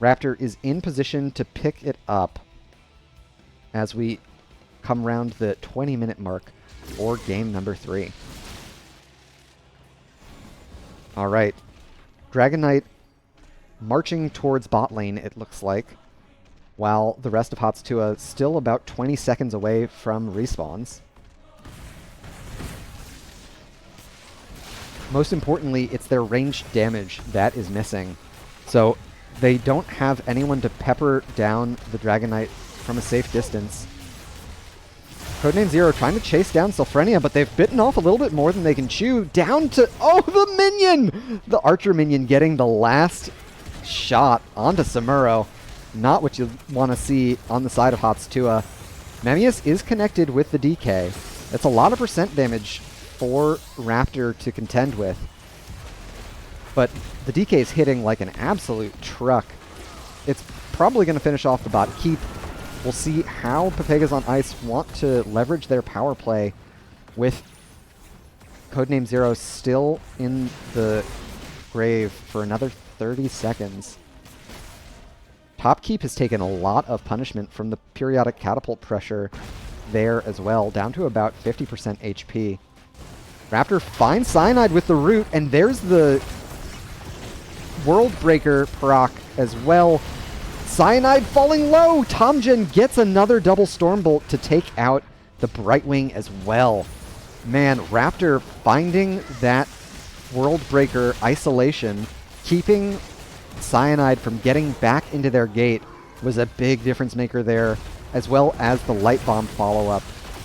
Raptor is in position to pick it up as we come around the 20-minute mark for game number 3. All right. Dragon Knight marching towards bot lane, it looks like, while the rest of Tuah still about 20 seconds away from respawns. Most importantly, it's their ranged damage that is missing. So they don't have anyone to pepper down the Dragon Knight from a safe distance. Codename Zero trying to chase down Sylphrenia, but they've bitten off a little bit more than they can chew. Down to... Oh, the minion! The Archer minion getting the last shot onto Samuro. Not what you want to see on the side of Tuah. Memius is connected with the DK. That's a lot of percent damage for Raptor to contend with. But the DK is hitting like an absolute truck. It's probably going to finish off the bot keep. We'll see how Pepegas on Ice want to leverage their power play with Codename Zero still in the grave for another 30 seconds. Top Keep has taken a lot of punishment from the periodic catapult pressure there as well, down to about 50% HP. Raptor finds Cyanide with the root, and there's the World Breaker proc as well. Cyanide falling low! TomGen gets another double Stormbolt to take out the Brightwing as well. Man, Raptor finding that World Breaker isolation, keeping Cyanide from getting back into their gate, was a big difference maker there, as well as the Light Bomb follow-up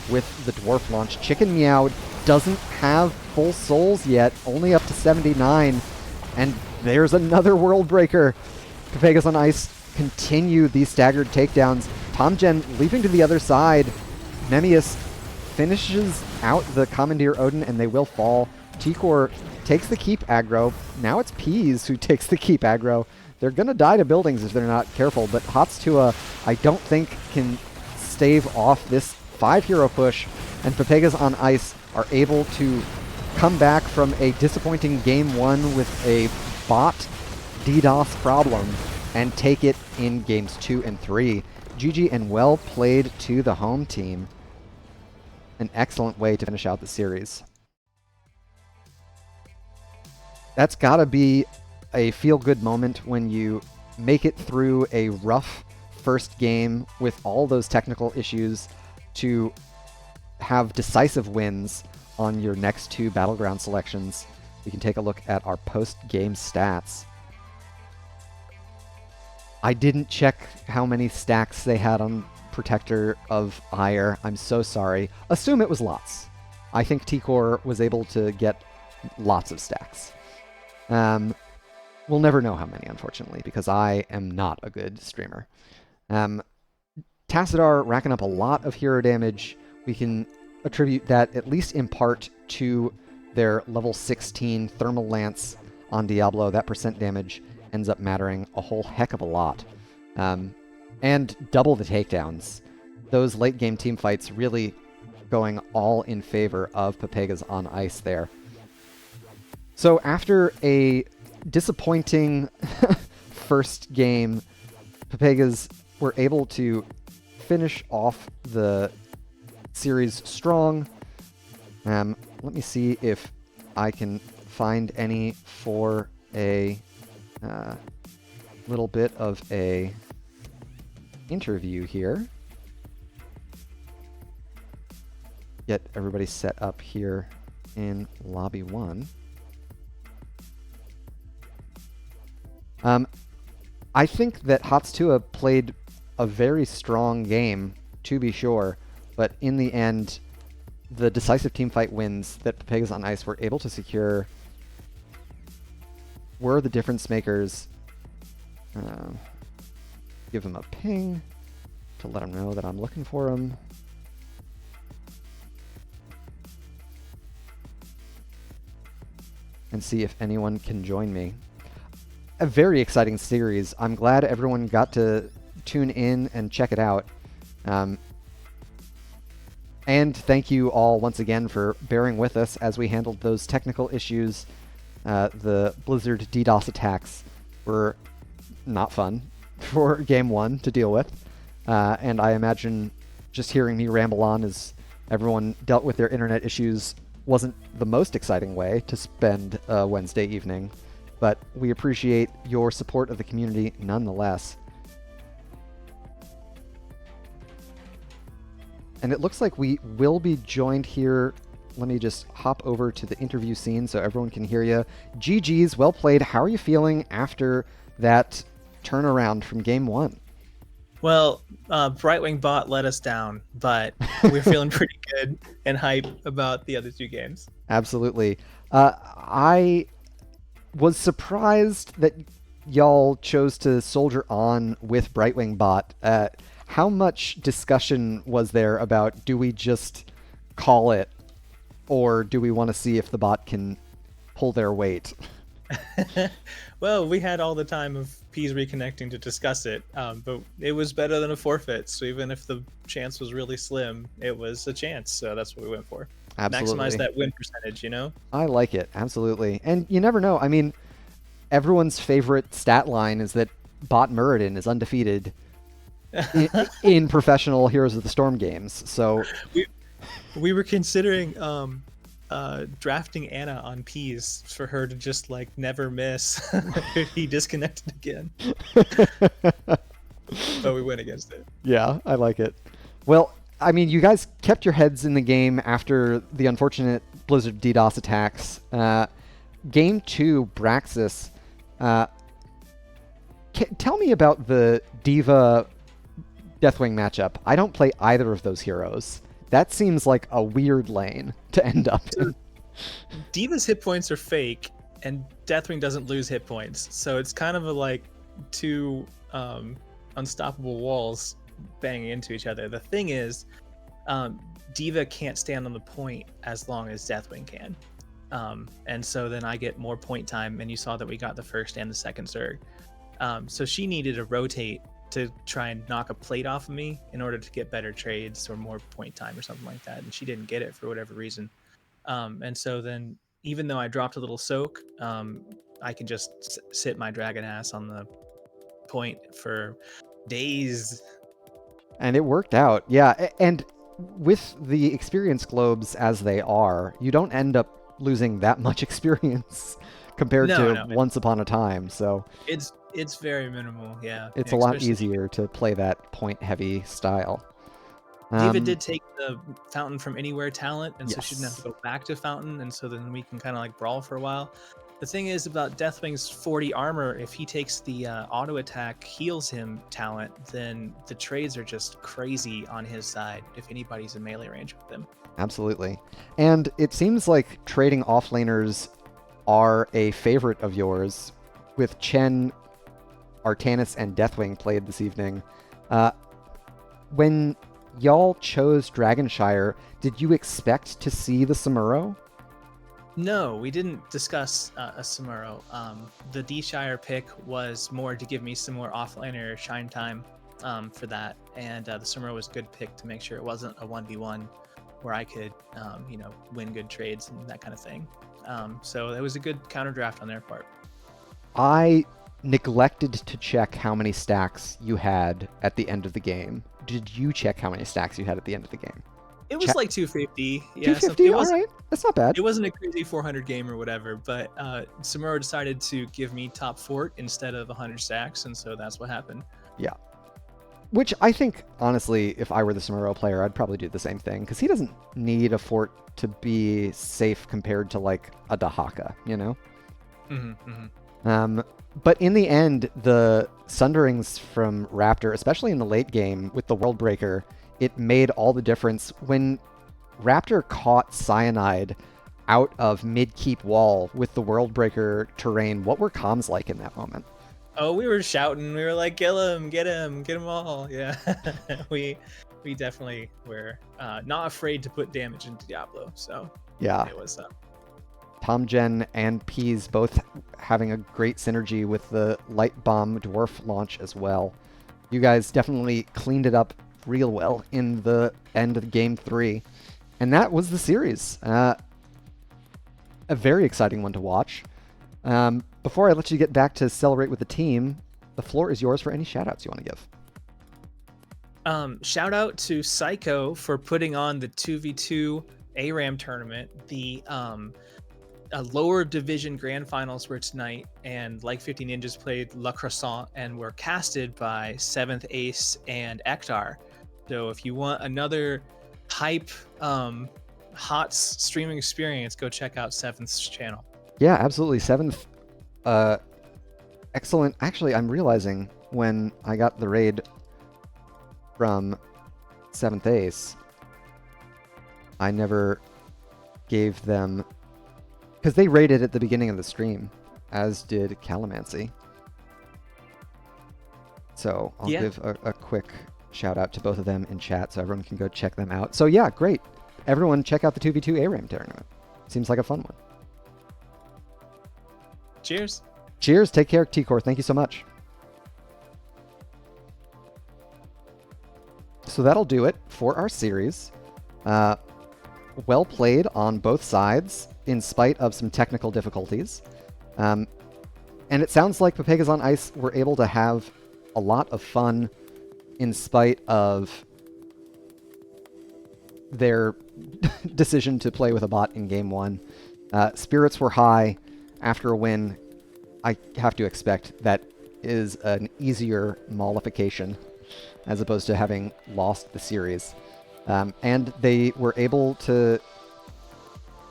with the Dwarf launch. Chicken Meow doesn't have full souls yet, only up to 79, and there's another World Breaker. Pepegas on Ice continue these staggered takedowns. TomGen leaping to the other side. Memius finishes out the Commandeer Odin, and they will fall. T-Core takes the keep aggro. Now it's Peas who takes the keep aggro. They're going to die to buildings if they're not careful, but Tuah, I don't think, can stave off this 5-hero push, and Pepegas on Ice are able to come back from a disappointing game 1 with a bot DDoS problem and take it in games 2 and 3. GG and well played to the home team. An excellent way to finish out the series. That's got to be a feel-good moment when you make it through a rough first game with all those technical issues to have decisive wins on your next 2 Battleground selections. We can take a look at our post-game stats. I didn't check how many stacks they had on Protector of Ire. I'm so sorry. Assume it was lots. I think T-Core was able to get lots of stacks. We'll never know how many, unfortunately, because I am not a good streamer. Tassadar racking up a lot of hero damage. We can attribute that, at least in part, to their level 16 Thermal Lance on Diablo. That percent damage ends up mattering a whole heck of a lot. And double the takedowns. Those late game team fights really going all in favor of Pepegas on ice there. So after a disappointing first game, Pepegas were able to finish off the series strong. Let me see if I can find any for a little bit of a interview here. Get everybody set up here in lobby 1. I think that Tuah played a very strong game, to be sure, but in the end, the decisive teamfight wins that Pepegas on ice were able to secure were the difference makers. Give him a ping to let him know that I'm looking for him. And see if anyone can join me. A very exciting series. I'm glad everyone got to tune in and check it out. And thank you all once again for bearing with us as we handled those technical issues. The Blizzard DDoS attacks were not fun for Game 1 to deal with. And I imagine just hearing me ramble on as everyone dealt with their internet issues wasn't the most exciting way to spend a Wednesday evening. But we appreciate your support of the community nonetheless. And it looks like we will be joined here. Let me just hop over to the interview scene so everyone can hear you. GG's, well played. How are you feeling after that turnaround from Game 1? Well, Brightwing Bot let us down, but we're feeling pretty good and hype about the other 2 games. Absolutely. I was surprised that y'all chose to soldier on with Brightwing Bot. How much discussion was there about, do we just call it, or do we want to see if the bot can pull their weight? Well, we had all the time of Peas reconnecting to discuss it, but it was better than a forfeit, so even if the chance was really slim, it was a chance, so that's what we went for. Absolutely. Maximize that win percentage, you know? I like it, absolutely. And you never know. I mean, everyone's favorite stat line is that Bot Muradin is undefeated in professional Heroes of the Storm games, so... We were considering drafting Anna on Peas for her to just, like, never miss. He disconnected again. But we went against it. Yeah, I like it. Well, I mean, you guys kept your heads in the game after the unfortunate Blizzard DDoS attacks. Game 2, Braxis. Tell me about the Diva Deathwing matchup. I don't play either of those heroes. That seems like a weird lane to end up in. Diva's hit points are fake, and Deathwing doesn't lose hit points. So it's kind of like 2 unstoppable walls banging into each other. The thing is, Diva can't stand on the point as long as Deathwing can. And so then I get more point time, and you saw that we got the first and the second Zerg. So she needed to rotate to try and knock a plate off of me in order to get better trades or more point time or something like that, and she didn't get it for whatever reason. And so then, even though I dropped a little soak, I can just sit my dragon ass on the point for days. And it worked out, yeah. And with the experience globes as they are, you don't end up losing that much experience compared No, to no, once upon a time. So it's very minimal. Yeah, it's yeah, a lot especially easier to play that point-heavy style. Diva did take the Fountain from Anywhere talent, and so she didn't have Yes. to go back to Fountain, and so then we can kind of like brawl for a while. The thing is about Deathwing's 40 armor, if he takes the auto attack heals him talent, then the trades are just crazy on his side if anybody's in melee range with him. Absolutely. And it seems like trading offlaners are a favorite of yours, with Chen, Artanis, and Deathwing played this evening. When y'all chose Dragonshire, did you expect to see the Samuro? No, we didn't discuss a Samuro. The D-Shire pick was more to give me some more offlaner shine time for that, and the Samuro was a good pick to make sure it wasn't a 1v1 where I could, win good trades and that kind of thing. So it was a good counter draft on their part. I neglected to check how many stacks you had at the end of the game. Did you check how many stacks you had at the end of the game? It was like 250. Yeah, 250? So All right. That's not bad. it wasn't a crazy 400 game or whatever, but Samuro decided to give me top fort instead of 100 stacks, and so that's what happened. Yeah. Which I think, honestly, if I were the Samuro player, I'd probably do the same thing, because he doesn't need a fort to be safe compared to, like, a Dahaka, you know? But in the end, the Sunderings from Raptor, especially in the late game with the World Breaker, it made all the difference. When Raptor caught Cyanide out of mid-keep wall with the World Breaker terrain, what were comms like in that moment? Oh, we were shouting. We were like, "Kill him! Get him! Get them all!" Yeah, we definitely were not afraid to put damage into Diablo. So yeah, it was. Tom Jen and Peas both having a great synergy with the Light Bomb Dwarf launch as well. You guys definitely cleaned it up real well in the end of Game 3. And that was the series. A very exciting one to watch. Before I let you get back to celebrate with the team, the floor is yours for any shoutouts you want to give. Shout out to Psycho for putting on the 2v2 ARAM tournament. The lower division grand finals were tonight, and like 50 Ninjas played La Croissant and were casted by 7th Ace and Ektar. So if you want another hype HoTS streaming experience, go check out 7th's channel. Yeah, absolutely. 7th, excellent. Actually, I'm realizing when I got the raid from 7th Ace, I never gave them, because they raided at the beginning of the stream, as did Calamancy. So I'll give a quick shout out to both of them in chat so everyone can go check them out. So yeah, great. Everyone check out the 2v2 ARAM tournament. Seems like a fun one. Cheers. Cheers. Take care, T-Core. Thank you so much. So that'll do it for our series. Well played on both sides, in spite of some technical difficulties. And it sounds like Pepegas on Ice were able to have a lot of fun in spite of their decision to play with a bot in Game 1. Spirits were high after a win. I have to expect that is an easier mollification as opposed to having lost the series. And they were able to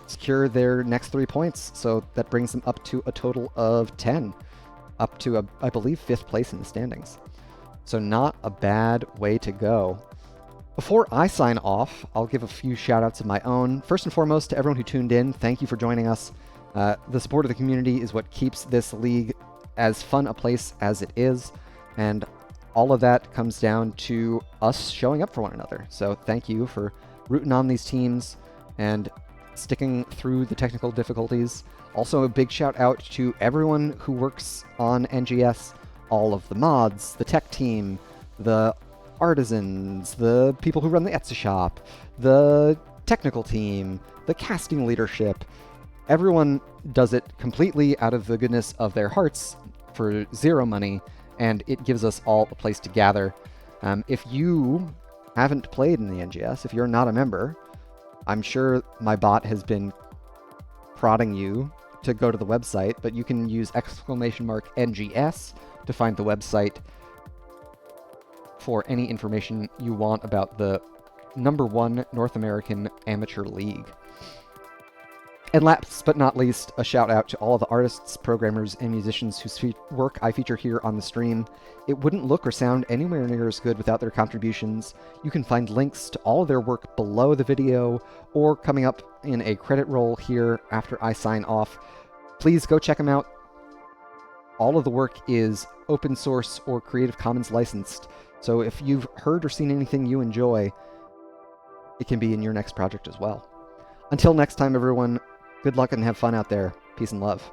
secure their next 3 points, so that brings them up to a total of 10, up to, I believe, 5th place in the standings. So not a bad way to go. Before I sign off, I'll give a few shout-outs of my own. First and foremost, to everyone who tuned in, thank you for joining us. The support of the community is what keeps this league as fun a place as it is, and all of that comes down to us showing up for one another. So thank you for rooting on these teams and sticking through the technical difficulties. Also, a big shout out to everyone who works on NGS, all of the mods, the tech team, the artisans, the people who run the Etsy shop, the technical team, the casting leadership. Everyone does it completely out of the goodness of their hearts for zero money, and it gives us all a place to gather. If you haven't played in the NGS, if you're not a member, I'm sure my bot has been prodding you to go to the website, but you can use !NGS to find the website for any information you want about the #1 North American Amateur League. And last but not least, a shout out to all of the artists, programmers, and musicians whose work I feature here on the stream. It wouldn't look or sound anywhere near as good without their contributions. You can find links to all of their work below the video or coming up in a credit roll here after I sign off. Please go check them out. All of the work is open source or Creative Commons licensed, so if you've heard or seen anything you enjoy, it can be in your next project as well. Until next time, everyone, good luck and have fun out there. Peace and love.